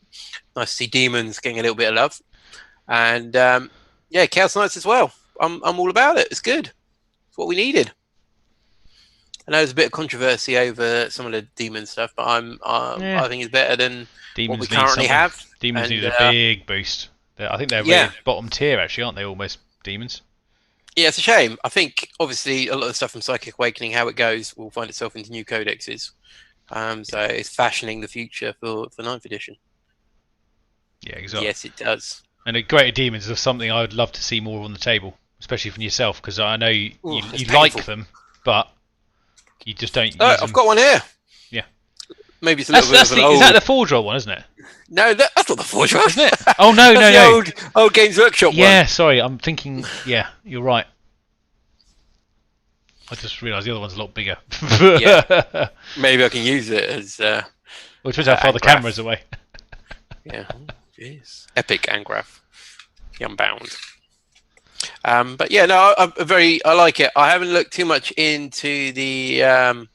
Speaker 2: Nice to see Demons getting a little bit of love. And, yeah, Chaos Knights as well. I'm all about it. It's good. It's what we needed. I know there's a bit of controversy over some of the Demon stuff, but I think it's better than
Speaker 1: Demons
Speaker 2: what we currently have.
Speaker 1: Demons need a big boost. I think they're really bottom tier, actually, aren't they? Almost Demons.
Speaker 2: Yeah, it's a shame. I think obviously a lot of the stuff from Psychic Awakening, how it goes, will find itself into new codexes. So it's fashioning the future for 9th edition.
Speaker 1: Yeah, exactly.
Speaker 2: Yes, it does.
Speaker 1: And a Greater Demons is something I would love to see more on the table, especially from yourself, because I know you like them, but you just don't use them.
Speaker 2: I've got one here.
Speaker 1: Yeah.
Speaker 2: Maybe it's a little bit of an old...
Speaker 1: Is that the Forge Roll one, isn't it?
Speaker 2: No, that's not the Forge Roll.
Speaker 1: Isn't it? Oh, no,
Speaker 2: that's
Speaker 1: no.
Speaker 2: The old Games Workshop one.
Speaker 1: Yeah, sorry, I'm thinking... Yeah, you're right. I just realised the other one's a lot bigger.
Speaker 2: Yeah. Maybe I can use it as...
Speaker 1: well, it depends how far the camera's away.
Speaker 2: Yeah. Jeez. Epic Angraf. The Unbound. But yeah, no, I like it. I haven't looked too much into the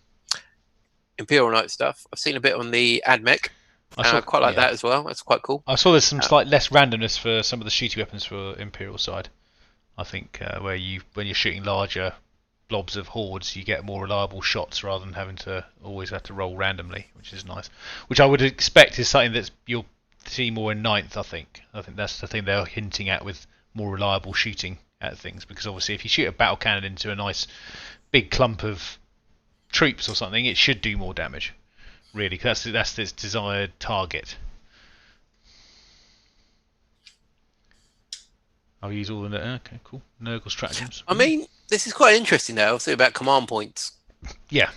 Speaker 2: Imperial Knight stuff. I've seen a bit on the AdMech. I quite like that as well. That's quite cool.
Speaker 1: I saw there's some slight less randomness for some of the shooting weapons for Imperial side. I think when you're shooting larger blobs of hordes, you get more reliable shots rather than having to always have to roll randomly, which is nice. Which I would expect is something that you'll see more in 9th. I think that's the thing they're hinting at with more reliable shooting at things, because obviously if you shoot a battle cannon into a nice big clump of troops or something, it should do more damage. Really, that's its desired target. I'll use all the... Okay, cool. Nurgle stratagems.
Speaker 2: I mean, this is quite interesting though. I'll say about command points.
Speaker 1: Yeah.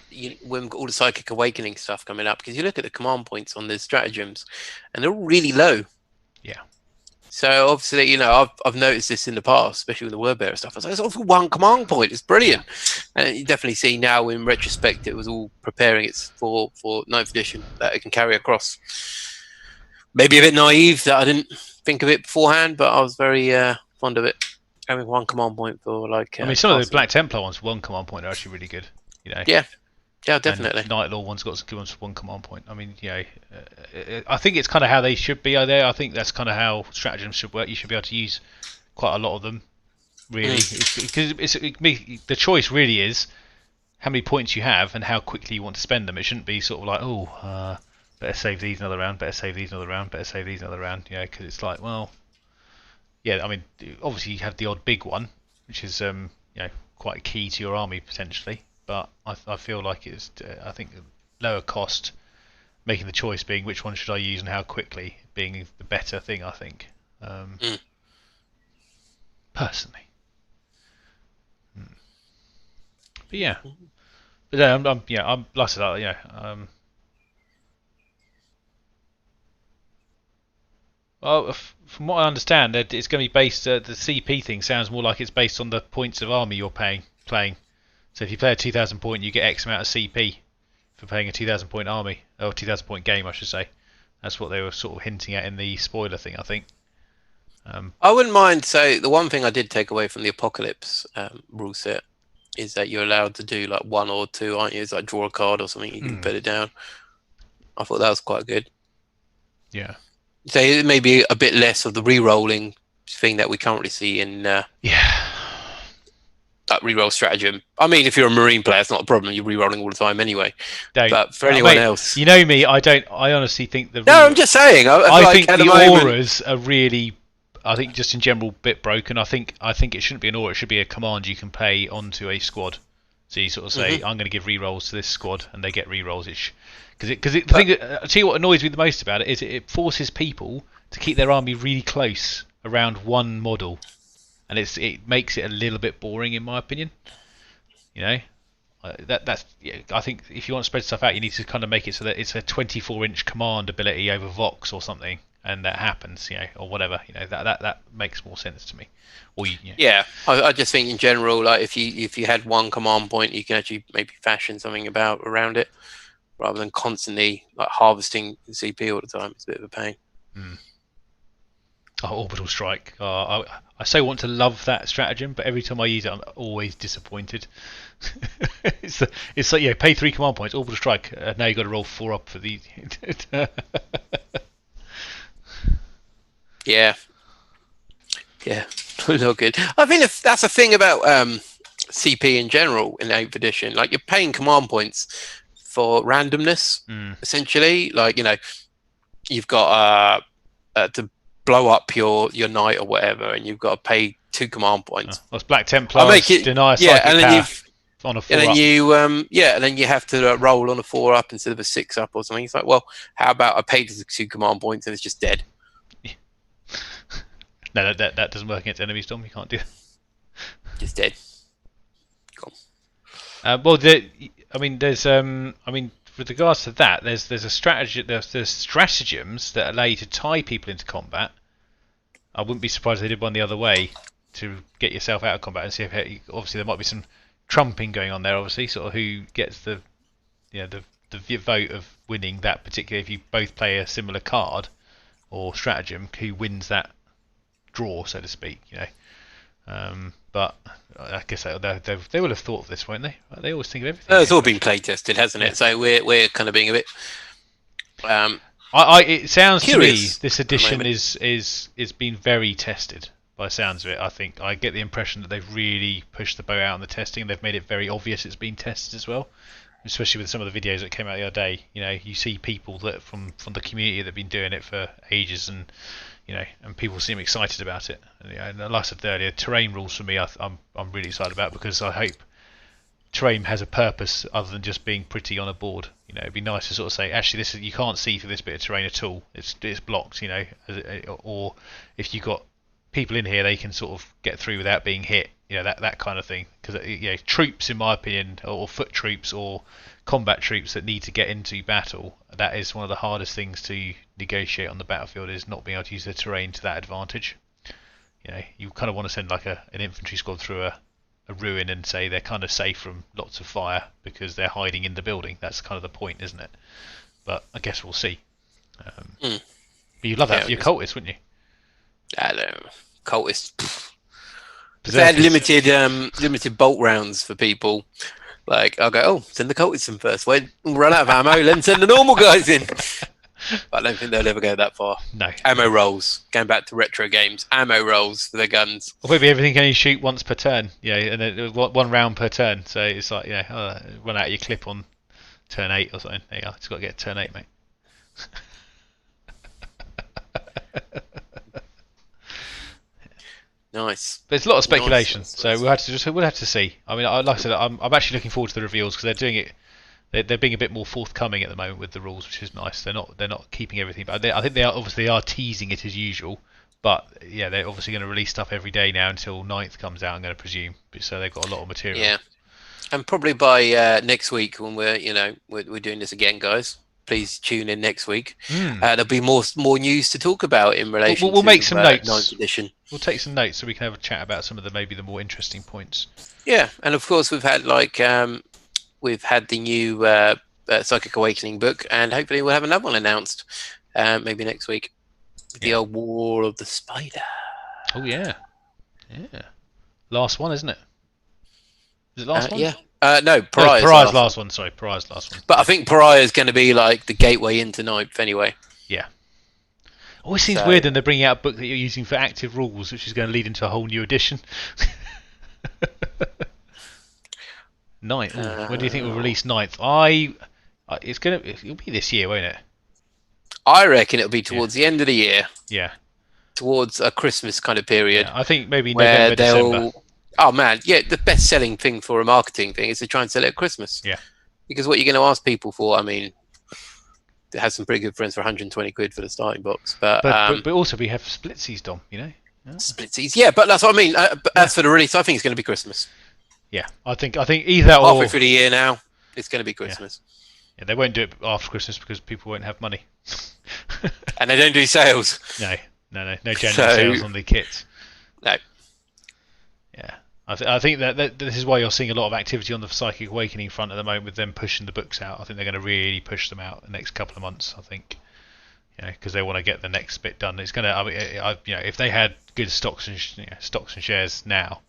Speaker 2: When we've got all the Psychic Awakening stuff coming up, because you look at the command points on the stratagems, and they're all really low.
Speaker 1: Yeah.
Speaker 2: So obviously, I've noticed this in the past, especially with the word bearer stuff. I was like, it's all for one command point. It's brilliant. Yeah. And you definitely see now in retrospect, it was all preparing it for 9th edition that it can carry across. Maybe a bit naive that I didn't think of it beforehand, but I was very fond of it. having one command point for like.
Speaker 1: I mean, some of the
Speaker 2: casting.
Speaker 1: Black Templar ones, one command point, are actually really good. You know.
Speaker 2: Yeah,
Speaker 1: And
Speaker 2: definitely.
Speaker 1: Night Law one's got some good ones for one command point. I mean, I think it's kind of how they should be there. I think that's kind of how stratagems should work. You should be able to use quite a lot of them, really, because the choice really is how many points you have and how quickly you want to spend them. It shouldn't be sort of like, better save these another round, better save these another round, better save these another round. Because it's like, well, yeah. I mean, obviously you have the odd big one, which is quite key to your army potentially. But I feel like it's I think lower cost, making the choice being which one should I use and how quickly being the better thing. I think personally. But yeah, I'm like I said, well, from what I understand, it's going to be based. The CP thing sounds more like it's based on the points of army you're playing. So if you play a 2,000 point, you get X amount of CP for playing a 2,000 point army, or 2,000 point game, I should say. That's what they were sort of hinting at in the spoiler thing, I think.
Speaker 2: I wouldn't mind. So the one thing I did take away from the Apocalypse rule set is that you're allowed to do like one or two, aren't you? It's like draw a card or something. You can put it down. I thought that was quite good.
Speaker 1: Yeah.
Speaker 2: So it may be a bit less of the re-rolling thing that we currently see in that re-roll stratagem. I mean, if you're a Marine player, it's not a problem. You're re-rolling all the time anyway. But for anyone else,
Speaker 1: you know me. I honestly think
Speaker 2: no, I'm just saying.
Speaker 1: I think the auras are really. I think just in general bit broken. I think it shouldn't be an aura. It should be a command you can pay onto a squad. So you sort of say, I'm going to give re-rolls to this squad, and they get re-rolls. Because the thing, I'll tell you what annoys me the most about it is it forces people to keep their army really close around one model, and it makes it a little bit boring in my opinion. That's I think if you want to spread stuff out, you need to kind of make it so that it's a 24-inch command ability over Vox or something, and that happens, or whatever. That makes more sense to me. Or
Speaker 2: yeah, I just think in general, like if you had one command point, you can actually maybe fashion something around it, rather than constantly like harvesting CP all the time. It's a bit of a pain.
Speaker 1: Orbital Strike. I so want to love that stratagem, but every time I use it, I'm always disappointed. It's like pay 3 command points, Orbital Strike. Now you got to roll 4 up for the.
Speaker 2: Yeah, not good. I think if that's the thing about CP in general in 8th edition. Like you're paying command points for randomness, essentially. Like you've got to blow up your knight or whatever, and you've got to pay 2 command points.
Speaker 1: That's Black Templars deny psychic power on a 4
Speaker 2: and then
Speaker 1: up.
Speaker 2: and then you have to roll on a 4 up instead of a 6 up or something. It's like, well, how about I paid the 2 command points and it's just dead?
Speaker 1: No, that doesn't work against enemy storm. You can't do that.
Speaker 2: Just dead. Cool.
Speaker 1: With regards to that, there's a strategy. There's stratagems that allow you to tie people into combat. I wouldn't be surprised if they did one the other way to get yourself out of combat and see if obviously there might be some trumping going on there. Obviously, sort of who gets the vote of winning that particular. If you both play a similar card or stratagem, who wins that draw, so to speak. But I guess they will have thought of this, won't they? They always think of everything.
Speaker 2: It's all been play tested, hasn't it? So we're kind of being a bit.
Speaker 1: It sounds
Speaker 2: curious
Speaker 1: to me this edition is been very tested by the sounds of it. I think I get the impression that they've really pushed the bow out on the testing. They've made it very obvious it's been tested as well, especially with some of the videos that came out the other day. You see people that from the community that have been doing it for ages, and and people seem excited about it. And like I said earlier, terrain rules for me, I'm really excited about, because I hope terrain has a purpose other than just being pretty on a board. It'd be nice to sort of say, actually, you can't see through this bit of terrain at all. It's blocked. Or if you've got people in here, they can sort of get through without being hit. That kind of thing. Because troops, in my opinion, or foot troops or combat troops that need to get into battle, that is one of the hardest things to negotiate on the battlefield, is not being able to use the terrain to that advantage. You kind of want to send like an infantry squad through a ruin and say they're kind of safe from lots of fire because they're hiding in the building. That's kind of the point, isn't it? But I guess we'll see. But you'd love that for your cultists, wouldn't you?
Speaker 2: I don't know. Cultists. If they had limited bolt rounds for people, like I'll go, oh, send the cultists first. When run out of ammo, then send the normal guys in. But I don't think they'll ever go that far.
Speaker 1: No.
Speaker 2: Ammo rolls. Going back to retro games, ammo rolls for their guns.
Speaker 1: Or maybe everything can only shoot once per turn. Yeah, and then 1 round per turn. So it's like, run out of your clip on turn 8 or something. There you are. Just got to get turn 8, mate.
Speaker 2: Nice.
Speaker 1: But it's a lot of speculation,
Speaker 2: Nice.
Speaker 1: so we'll have to see. I mean, like I said, I'm actually looking forward to the reveals because they're doing it. They're being a bit more forthcoming at the moment with the rules, which is nice. They're not keeping everything, but I think they are teasing it as usual. But yeah, they're obviously going to release stuff every day now until 9th comes out. I'm going to presume, so they've got a lot of material.
Speaker 2: Yeah, and probably by next week when we're doing this again, guys. Please tune in next week. There'll be more news to talk about in relation.
Speaker 1: We'll make some notes.
Speaker 2: 9th edition.
Speaker 1: We'll take some notes so we can have a chat about some of the more interesting points.
Speaker 2: Yeah, and of course we've had the new Psychic Awakening book, and hopefully we'll have another one announced maybe next week. The old War of the Spider.
Speaker 1: Oh yeah. Last one, isn't it? Is it last one?
Speaker 2: Yeah. No, Pariah's
Speaker 1: last one. Sorry, Pariah's last one.
Speaker 2: But I think Pariah is going to be like the gateway into 9th anyway.
Speaker 1: Yeah. Always seems weird when they're bringing out a book that you're using for active rules, which is going to lead into a whole new edition. 9th. When do you think we'll release 9th? It'll be this year, won't it?
Speaker 2: I reckon it'll be towards the end of the year.
Speaker 1: Yeah.
Speaker 2: Towards a Christmas kind of period.
Speaker 1: Yeah, I think maybe November, December.
Speaker 2: Oh man, yeah, the best-selling thing for a marketing thing is to try and sell it at Christmas.
Speaker 1: Yeah.
Speaker 2: Because what you're going to ask people for, I mean, it has some pretty good friends for 120 quid for the starting box. But
Speaker 1: also we have splitsies, Dom, Yeah.
Speaker 2: Splitsies, yeah, but that's what I mean. But as for the release, I think it's going to be Christmas.
Speaker 1: Yeah, I think either or...
Speaker 2: Halfway through the year now, it's going to be Christmas.
Speaker 1: Yeah, they won't do it after Christmas because people won't have money.
Speaker 2: And they don't do sales.
Speaker 1: No January sales on the kits.
Speaker 2: No.
Speaker 1: Yeah, I think that this is why you're seeing a lot of activity on the Psychic Awakening front at the moment with them pushing the books out. I think they're going to really push them out the next couple of months. I think, because they want to get the next bit done. It's going to, if they had good stocks and shares now,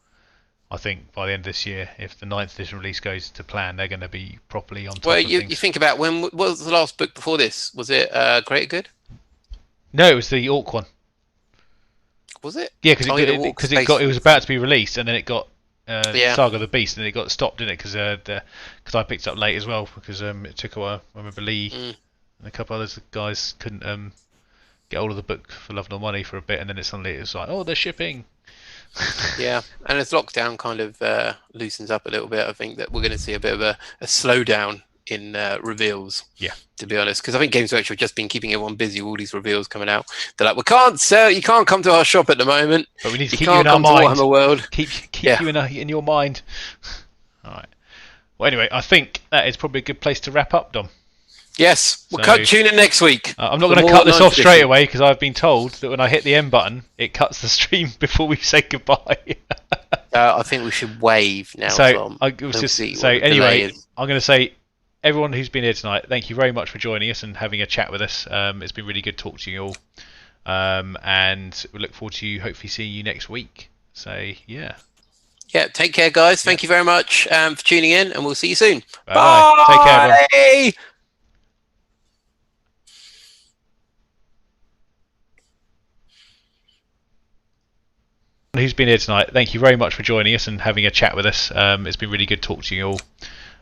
Speaker 1: I think by the end of this year, if the 9th edition release goes to plan, they're going to be properly on top of things.
Speaker 2: Well, you think about what was the last book before this? Was it Greater Good?
Speaker 1: No, it was the Orc one.
Speaker 2: Was it?
Speaker 1: Yeah, because it was about to be released, and then it got Saga of the Beast, and then it got stopped, didn't it? Because I picked up late as well because it took a while. I remember Lee and a couple of other guys couldn't get hold of the book for love nor money for a bit, and then it was like, oh, they're shipping.
Speaker 2: Yeah, and as lockdown kind of loosens up a little bit, I think that we're going to see a bit of a slowdown in reveals.
Speaker 1: Yeah,
Speaker 2: to be honest, because I think Games Workshop have just been keeping everyone busy with all these reveals coming out. They're like, we can't sell, you can't come to our shop at the moment,
Speaker 1: but we need to keep you in our mind.
Speaker 2: Warhammer World.
Speaker 1: Keep you in your mind. All right. Well, anyway, I think that is probably a good place to wrap up, Dom.
Speaker 2: Yes, we'll tune in next week.
Speaker 1: I'm not going to cut this off straight away because I've been told that when I hit the end button, it cuts the stream before we say goodbye.
Speaker 2: I think we should wave now.
Speaker 1: So I'm going to say, everyone who's been here tonight, thank you very much for joining us and having a chat with us. It's been really good talking to you all, and we look forward to hopefully seeing you next week. So yeah.
Speaker 2: Yeah, take care, guys. Thank you very much for tuning in, and we'll see you soon.
Speaker 1: Bye. Take care, everyone. Who's been here tonight, thank you very much for joining us and having a chat with us. It's been really good talking to you all,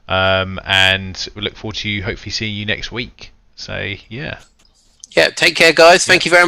Speaker 1: and we look forward to hopefully seeing you next week. So yeah.
Speaker 2: Yeah, take care, guys. Thank you very much.